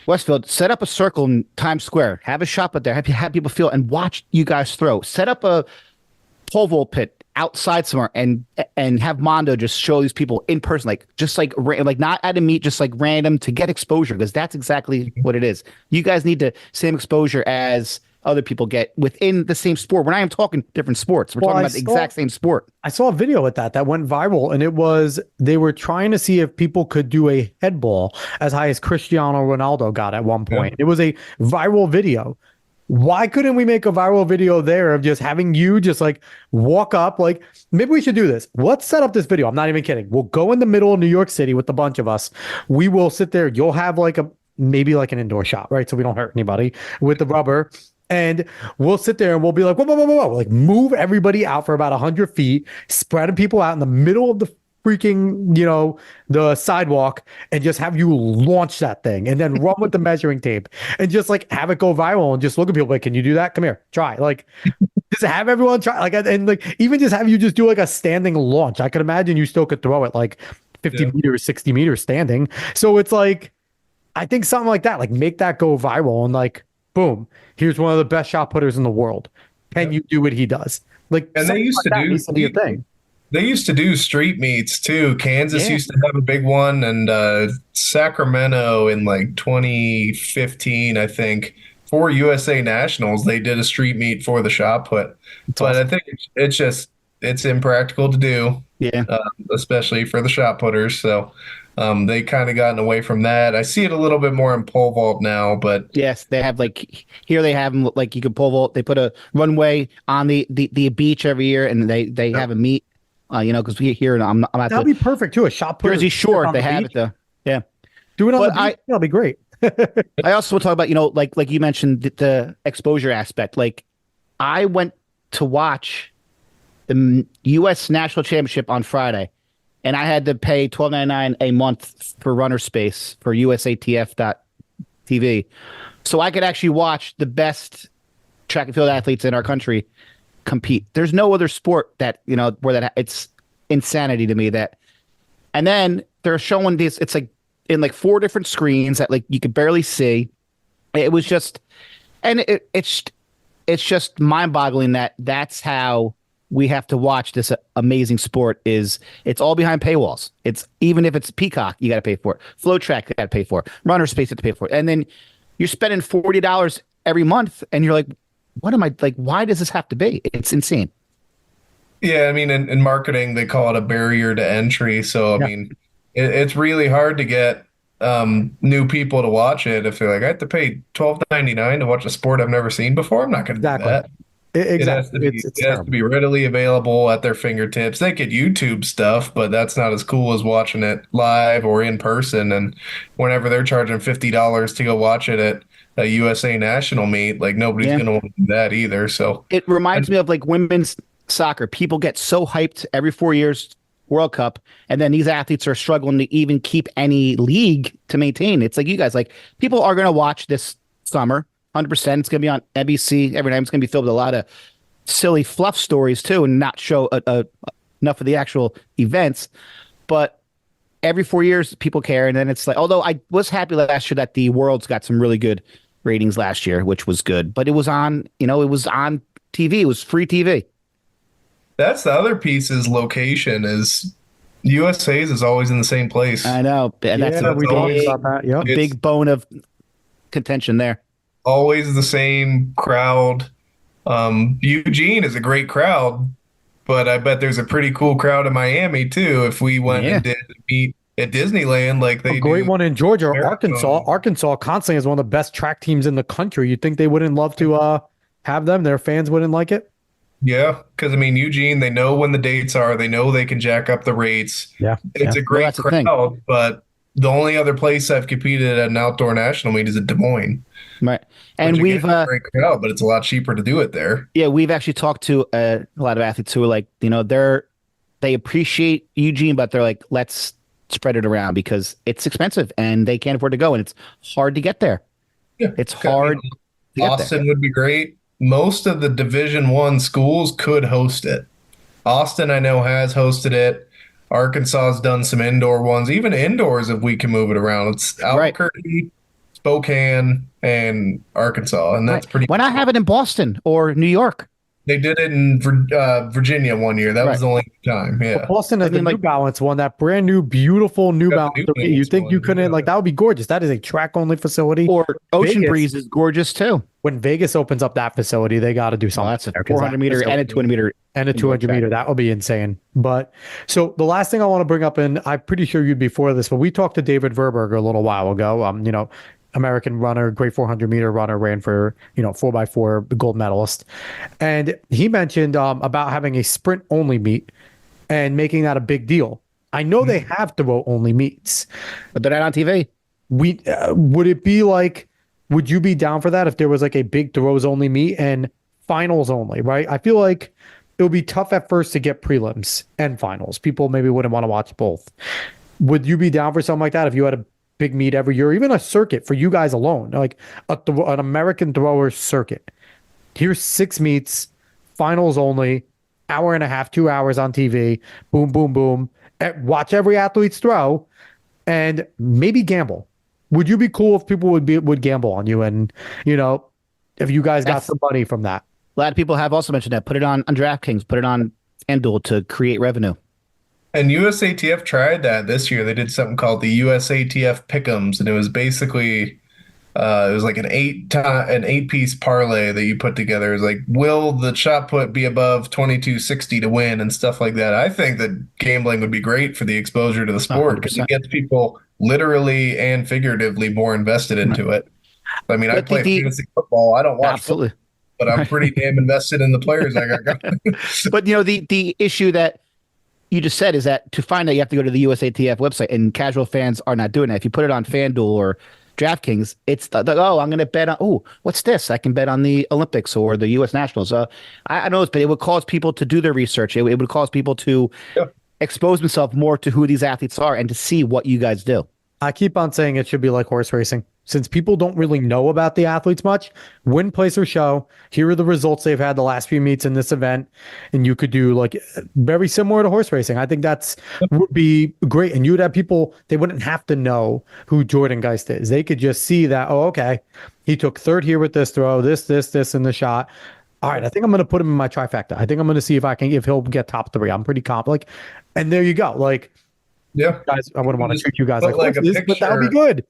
Speaker 2: Westfield. Set up a circle in Times Square. Have a shop out there. Have people feel and watch you guys throw. Set up a pole vault pit outside somewhere and have Mondo just show these people in person, like just like not at a meet, just like random to get exposure, because that's exactly what it is. You guys need the same exposure as other people get within the same sport. We're not even talking different sports. We're talking about the exact same sport.
Speaker 1: I saw a video with that went viral, and it was they were trying to see if people could do a head ball as high as Cristiano Ronaldo got at one point. It was a viral video. Why couldn't we make a viral video there of just having you just like walk up? Like, maybe we should do this. Let's set up this video. I'm not even kidding. We'll go in the middle of New York City with a bunch of us. We will sit there. You'll have like maybe like an indoor shot, right? So we don't hurt anybody with the rubber. And we'll sit there and we'll be like, whoa, whoa, whoa, whoa, whoa. Like move everybody out for about 100 feet, spreading people out in the middle of the freaking, the sidewalk, and just have you launch that thing and then run with the measuring tape and just like have it go viral and just look at people like, can you do that? Come here, try. Like, just have everyone try. Like, and like even just have you just do like a standing launch. I could imagine you still could throw it like 50 meters, 60 meters standing. So it's like, I think something like that, like make that go viral and like, boom, here's one of the best shot putters in the world. Can you do what he does? Like,
Speaker 3: and they used
Speaker 1: like
Speaker 3: to
Speaker 1: needs to be a thing.
Speaker 3: They used to do street meets too. Kansas used to have a big one, and Sacramento in like 2015, I think, for USA Nationals, they did a street meet for the shot put. But I think it's impractical to do, especially for the shot putters. So they kind of gotten away from that. I see it a little bit more in pole vault now, but
Speaker 2: yes, they have like here they have them like you can pole vault. They put a runway on the beach every year, and they have a meet. Because we here, I'm at
Speaker 1: that'll be perfect too. A shot put
Speaker 2: Jersey Shore. They have it though. Yeah,
Speaker 1: do it on the beach. That'll be great.
Speaker 2: I also will talk about like you mentioned the exposure aspect. Like I went to watch the U.S. National Championship on Friday, and I had to pay $12.99 a month for runner space for USATF.TV, so I could actually watch the best track and field athletes in our country compete. There's no other sport that where that it's insanity to me that. And then they're showing this. It's like in like 4 different screens that like you could barely see. It was just, and it's just mind-boggling that that's how we have to watch this amazing sport. Is it's all behind paywalls. It's even if it's Peacock, you got to pay for it. Flow Track, you got to pay for it. Runner Space, you have to pay for it. And then you're spending $40 every month, and you're like, what am I like? Why does this have to be? It's insane.
Speaker 3: Yeah, I mean, in marketing, they call it a barrier to entry. So, I mean, it's really hard to get new people to watch it. If they're like, I have to pay $12.99 to watch a sport I've never seen before, I'm not going to do that.
Speaker 1: Exactly.
Speaker 3: It has to be readily available at their fingertips. They could YouTube stuff, but that's not as cool as watching it live or in person. And whenever they're charging $50 to go watch it at a USA National meet, like nobody's going to want to do that either. So
Speaker 2: it reminds me of like women's soccer. People get so hyped every 4 years World Cup, and then these athletes are struggling to even keep any league to maintain. It's like you guys, like people are going to watch this summer, 100%. It's going to be on NBC every night. It's going to be filled with a lot of silly fluff stories too, and not show enough of the actual events. But every 4 years, people care, and then it's like, although I was happy last year that the Worlds got some really good ratings last year, which was good, but it was on, it was on TV. It was free TV.
Speaker 3: That's the other piece is location is USA's is always in the same place.
Speaker 2: I know. And that's a big bone of contention there.
Speaker 3: Always the same crowd. Eugene is a great crowd, but I bet there's a pretty cool crowd in Miami too. If we went and did meet at Disneyland like
Speaker 1: A
Speaker 3: they
Speaker 1: great
Speaker 3: do
Speaker 1: one in Georgia, Arkansas.
Speaker 3: marathon.
Speaker 1: Arkansas constantly is one of the best track teams in the country. You'd think they wouldn't love to have them. Their fans wouldn't like it.
Speaker 3: Yeah, because I mean, Eugene, they know when the dates are, they know they can jack up the rates.
Speaker 1: Yeah,
Speaker 3: It's
Speaker 1: yeah.
Speaker 3: a
Speaker 2: Well,
Speaker 3: great
Speaker 2: that's the thing.
Speaker 3: crowd, but the only other place I've competed at an outdoor national meet is at Des Moines,
Speaker 2: Right.
Speaker 3: which
Speaker 2: And
Speaker 3: again
Speaker 2: we've
Speaker 3: is a great crowd, but it's a lot cheaper to do it there.
Speaker 2: yeah, we've actually talked to a lot of athletes who are like, they appreciate Eugene, but they're like, let's spread it around because it's expensive and they can't afford to go and it's hard to get there.
Speaker 3: Yeah,
Speaker 2: It's
Speaker 3: 'cause, I mean,
Speaker 2: hard to get there.
Speaker 3: Austin would be great. Most of the Division I schools could host it. Austin, I know, has hosted it. Arkansas's done some indoor ones, even indoors if we can move it around. It's
Speaker 2: Right.
Speaker 3: Albuquerque, Spokane, and Arkansas, and
Speaker 2: Right.
Speaker 3: that's pretty.
Speaker 2: Why not have it in Boston or New York?
Speaker 3: They did it in Virginia one year. That was
Speaker 2: Right.
Speaker 3: the only time.
Speaker 1: Well,
Speaker 3: Yeah.
Speaker 1: Boston has
Speaker 2: I mean,
Speaker 1: the New
Speaker 2: like,
Speaker 1: Balance one, that brand new, beautiful New
Speaker 3: Got the
Speaker 1: Balance.
Speaker 3: New
Speaker 1: You
Speaker 3: Balance
Speaker 1: think you
Speaker 3: one,
Speaker 1: couldn't,
Speaker 3: yeah.
Speaker 1: like, that would be gorgeous. That is a track only facility.
Speaker 2: Or Ocean
Speaker 1: Vegas,
Speaker 2: Breeze is gorgeous too.
Speaker 1: when Vegas opens up that facility, they got to do
Speaker 2: Well,
Speaker 1: something
Speaker 2: that's a
Speaker 1: there, 'cause
Speaker 2: 400
Speaker 1: that
Speaker 2: meter and a
Speaker 1: facility-
Speaker 2: 200 meter
Speaker 1: and a
Speaker 2: indoor
Speaker 1: 200
Speaker 2: track.
Speaker 1: meter. That would be insane. But so the last thing I want to bring up, and I'm pretty sure you'd be for this, but we talked to David Verberger a little while ago. American runner, great 400 meter runner, ran for 4x4 gold medalist, and he mentioned about having a sprint only meet and making that a big deal. I know they have throw only meets.
Speaker 2: But they're not on TV.
Speaker 1: Would it be like, would you be down for that if there was like a big throws only meet and finals only, right? I feel like it would be tough at first to get prelims and finals. People maybe wouldn't want to watch both. Would you be down for something like that if you had a big meet every year, even a circuit for you guys alone, like an American thrower circuit? Here's 6 meets, finals only, hour and a half, 2 hours on TV. Boom, boom, boom. Watch every athlete's throw, and maybe gamble. Would you be cool if people would gamble on you, and if you guys got
Speaker 2: That's-
Speaker 1: some money from that?
Speaker 2: A lot of people have also mentioned that. Put it on DraftKings, put it on FanDuel to create revenue.
Speaker 3: And USATF tried that this year. They did something called the USATF Pick'ems, and it was basically it was like an 8-piece parlay that you put together. It was like, will the shot put be above 2260 to win and stuff like that. I think that gambling would be great for the exposure to the sport because it
Speaker 2: 100%.
Speaker 3: gets people literally and figuratively more invested into it. I mean, I
Speaker 2: But
Speaker 3: play
Speaker 2: the-
Speaker 3: fantasy football. I don't watch
Speaker 2: Absolutely.
Speaker 3: football, but I'm pretty damn invested in the players I got going.
Speaker 2: But the issue that you just said is that to find that you have to go to the USATF website, and casual fans are not doing that. If you put it on FanDuel or DraftKings, it's I'm going to bet on. Oh, what's this? I can bet on the Olympics or the U.S. Nationals. I know, but it would cause people to do their research. It would cause people to expose themselves more to who these athletes are and to see what you guys do.
Speaker 1: I keep on saying it should be like horse racing. Since people don't really know about the athletes much, win, place, or show, here are the results they've had the last few meets in this event. And you could do like very similar to horse racing. I think would be great. And you would have people, they wouldn't have to know who Jordan Geist is. They could just see that, oh, okay, he took third here with this throw, this in the shot. All right, I think I'm going to put him in my trifecta. I think I'm going to see if he'll get top 3. I'm pretty confident. And there you go. Like,
Speaker 3: Yeah.
Speaker 1: guys, I wouldn't want to
Speaker 3: Just
Speaker 1: treat you guys
Speaker 3: put
Speaker 1: like
Speaker 3: like a
Speaker 1: horses, but that would be
Speaker 3: picture-
Speaker 1: good.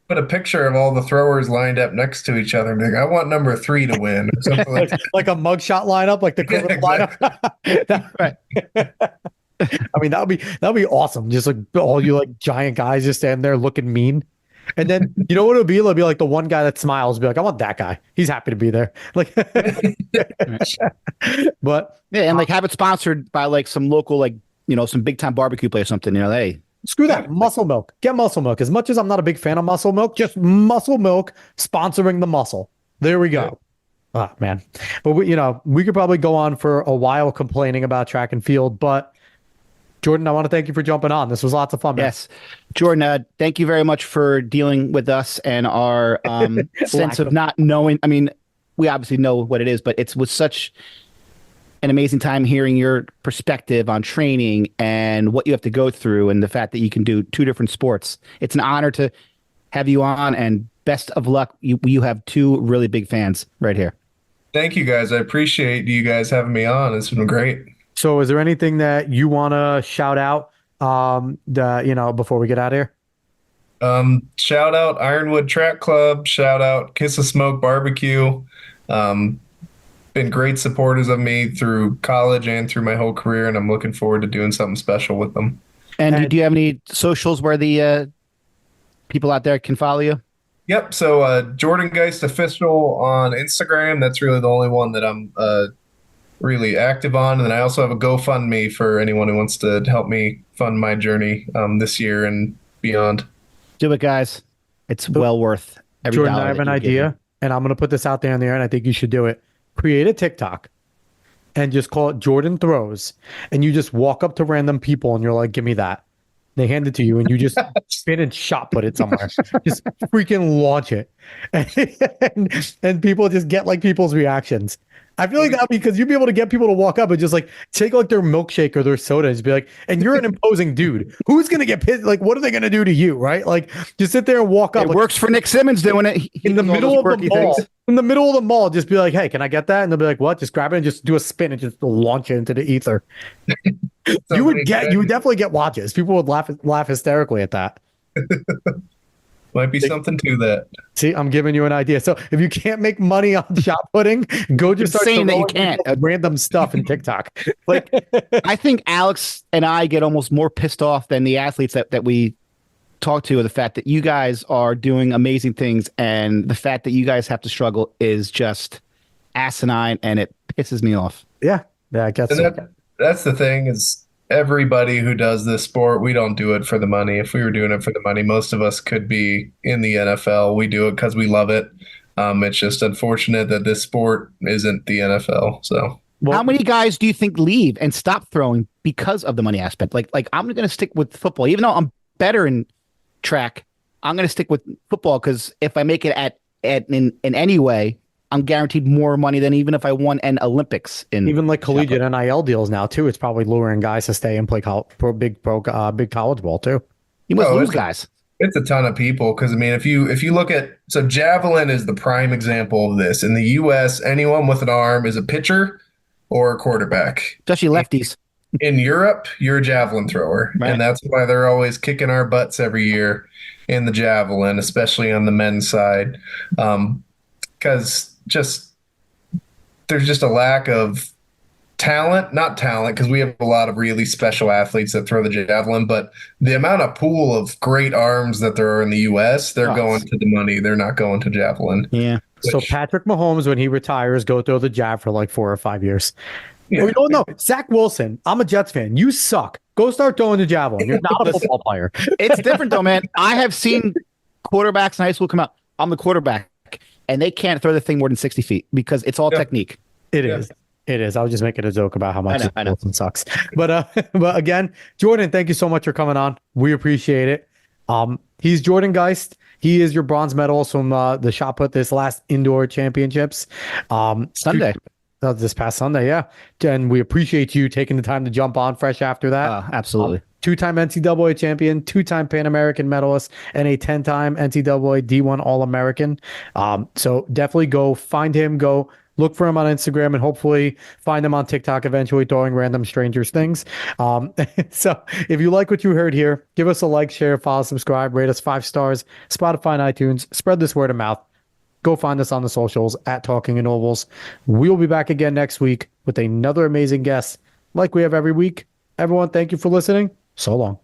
Speaker 3: Put a picture of all the throwers lined up next to each other and be like, I want number 3 to win or something like that.
Speaker 1: Like a mugshot lineup, like the
Speaker 3: Yeah,
Speaker 1: criminal lineup.
Speaker 2: Right.
Speaker 1: I mean, that'd be awesome. Just like all you like giant guys just standing there looking mean. And then you know what it'll be? It'll be like the one guy that smiles, be like, I want that guy. He's happy to be there. Like, but
Speaker 2: Yeah, and like have it sponsored by like some local, like some big time barbecue place or something. Hey,
Speaker 1: screw that. Muscle Milk. Get Muscle Milk. As much as I'm not a big fan of Muscle Milk, just Muscle Milk sponsoring the muscle. There we go. Oh man. But we could probably go on for a while complaining about track and field, but Jordan, I want to thank you for jumping on. This was lots of fun, man.
Speaker 2: yes, Jordan, thank you very much for dealing with us and our sense of not knowing. I mean, we obviously know what it is, but it was such an amazing time hearing your perspective on training and what you have to go through and the fact that you can do 2 different sports. It's an honor to have you on, and best of luck. You have 2 really big fans right here.
Speaker 3: Thank you guys. I appreciate you guys having me on. It's been great.
Speaker 1: So is there anything that you want to shout out before we get out of here?
Speaker 3: Shout out Ironwood Track Club. Shout out Kiss of Smoke Barbecue. Been great supporters of me through college and through my whole career, and I'm looking forward to doing something special with them.
Speaker 2: And do you have any socials where the people out there can follow you?
Speaker 3: Yep. So Jordan Geist official on Instagram. That's really the only one that I'm really active on. And then I also have a GoFundMe for anyone who wants to help me fund my journey this year and beyond.
Speaker 2: Do it, guys. It's well worth every
Speaker 1: Jordan,
Speaker 2: dollar
Speaker 1: I have
Speaker 2: that
Speaker 1: an
Speaker 2: you're
Speaker 1: idea,
Speaker 2: giving.
Speaker 1: and I'm going to put this out there in the air, and I think you should do it. Create a TikTok and just call it Jordan Throws, and you just walk up to random people and you're like, give me that. They hand it to you, and you just spin and shot put it somewhere. Just freaking launch it. And people just get like people's reactions. I feel like that because you'd be able to get people to walk up and just like take like their milkshake or their soda and just be like, and you're an imposing dude. Who's gonna get pissed? Like, what are they gonna do to you? Right? Like, just sit there and walk up.
Speaker 2: It
Speaker 1: like,
Speaker 2: works for Nick Simmons doing it.
Speaker 1: in the middle of the mall.
Speaker 2: Things.
Speaker 1: In the middle of the mall, just be like, hey, can I get that? And they'll be like, what? Just grab it and just do a spin and just launch it into the ether. You would definitely get watches. People would laugh hysterically at that.
Speaker 3: Might be something to that.
Speaker 1: See, I'm giving you an idea. So if you can't make money on shot putting, go just start
Speaker 2: saying that you
Speaker 1: throwing
Speaker 2: can't.
Speaker 1: random stuff in TikTok.
Speaker 2: Like, I think Alex and I get almost more pissed off than the athletes that we talk to, of the fact that you guys are doing amazing things, and the fact that you guys have to struggle is just asinine, and it pisses me off.
Speaker 1: Yeah, I guess so.
Speaker 3: That's the thing is everybody who does this sport, we don't do it for the money. If we were doing it for the money, most of us could be in the NFL. We do it because we love it. It's just unfortunate that this sport isn't the NFL. So,
Speaker 2: how many guys do you think leave and stop throwing because of the money aspect? Like I'm going to stick with football, even though I'm better in track. I'm going to stick with football because if I make it in any way, I'm guaranteed more money than even if I won an Olympics.
Speaker 1: Even like collegiate NIL deals now too. It's probably luring guys to stay and play big college ball too.
Speaker 2: You must lose guys.
Speaker 3: It's a ton of people because I mean, if you look at javelin is the prime example of this. In the U.S., anyone with an arm is a pitcher or a quarterback,
Speaker 2: especially lefties.
Speaker 3: In Europe, you're a javelin thrower,
Speaker 2: right.
Speaker 3: And that's why they're always kicking our butts every year in the javelin, especially on the men's side, because there's just a lack of talent, not talent, because we have a lot of really special athletes that throw the javelin, but the amount of pool of great arms that there are in the U.S., they're going to the money. They're not going to javelin.
Speaker 2: Yeah.
Speaker 1: So Patrick Mahomes, when he retires, go throw the jab for like 4 or 5 years. Yeah. Oh, no. Zach Wilson, I'm a Jets fan. You suck. Go start throwing the javelin. You're not a football player.
Speaker 2: It's different though, man. I have seen quarterbacks in high school come out. I'm the quarterback. And they can't throw the thing more than 60 feet because it's all technique.
Speaker 1: It is. I was just making a joke about how much Wilson sucks. But again, Jordan, thank you so much for coming on. We appreciate it. He's Jordan Geist. He is your bronze medalist from the shot put this last indoor championships.
Speaker 2: Sunday.
Speaker 1: This past Sunday, yeah. And we appreciate you taking the time to jump on fresh after that.
Speaker 2: Absolutely.
Speaker 1: 2-time NCAA champion, 2-time Pan American medalist, and a 10-time NCAA D1 All-American. So definitely go find him, go look for him on Instagram, and hopefully find him on TikTok eventually throwing random strangers things. So if you like what you heard here, give us a like, share, follow, subscribe, rate us 5 stars, Spotify and iTunes. Spread this word of mouth. Go find us on the socials at Talking in Ovals. We'll be back again next week with another amazing guest like we have every week. Everyone, thank you for listening. So long.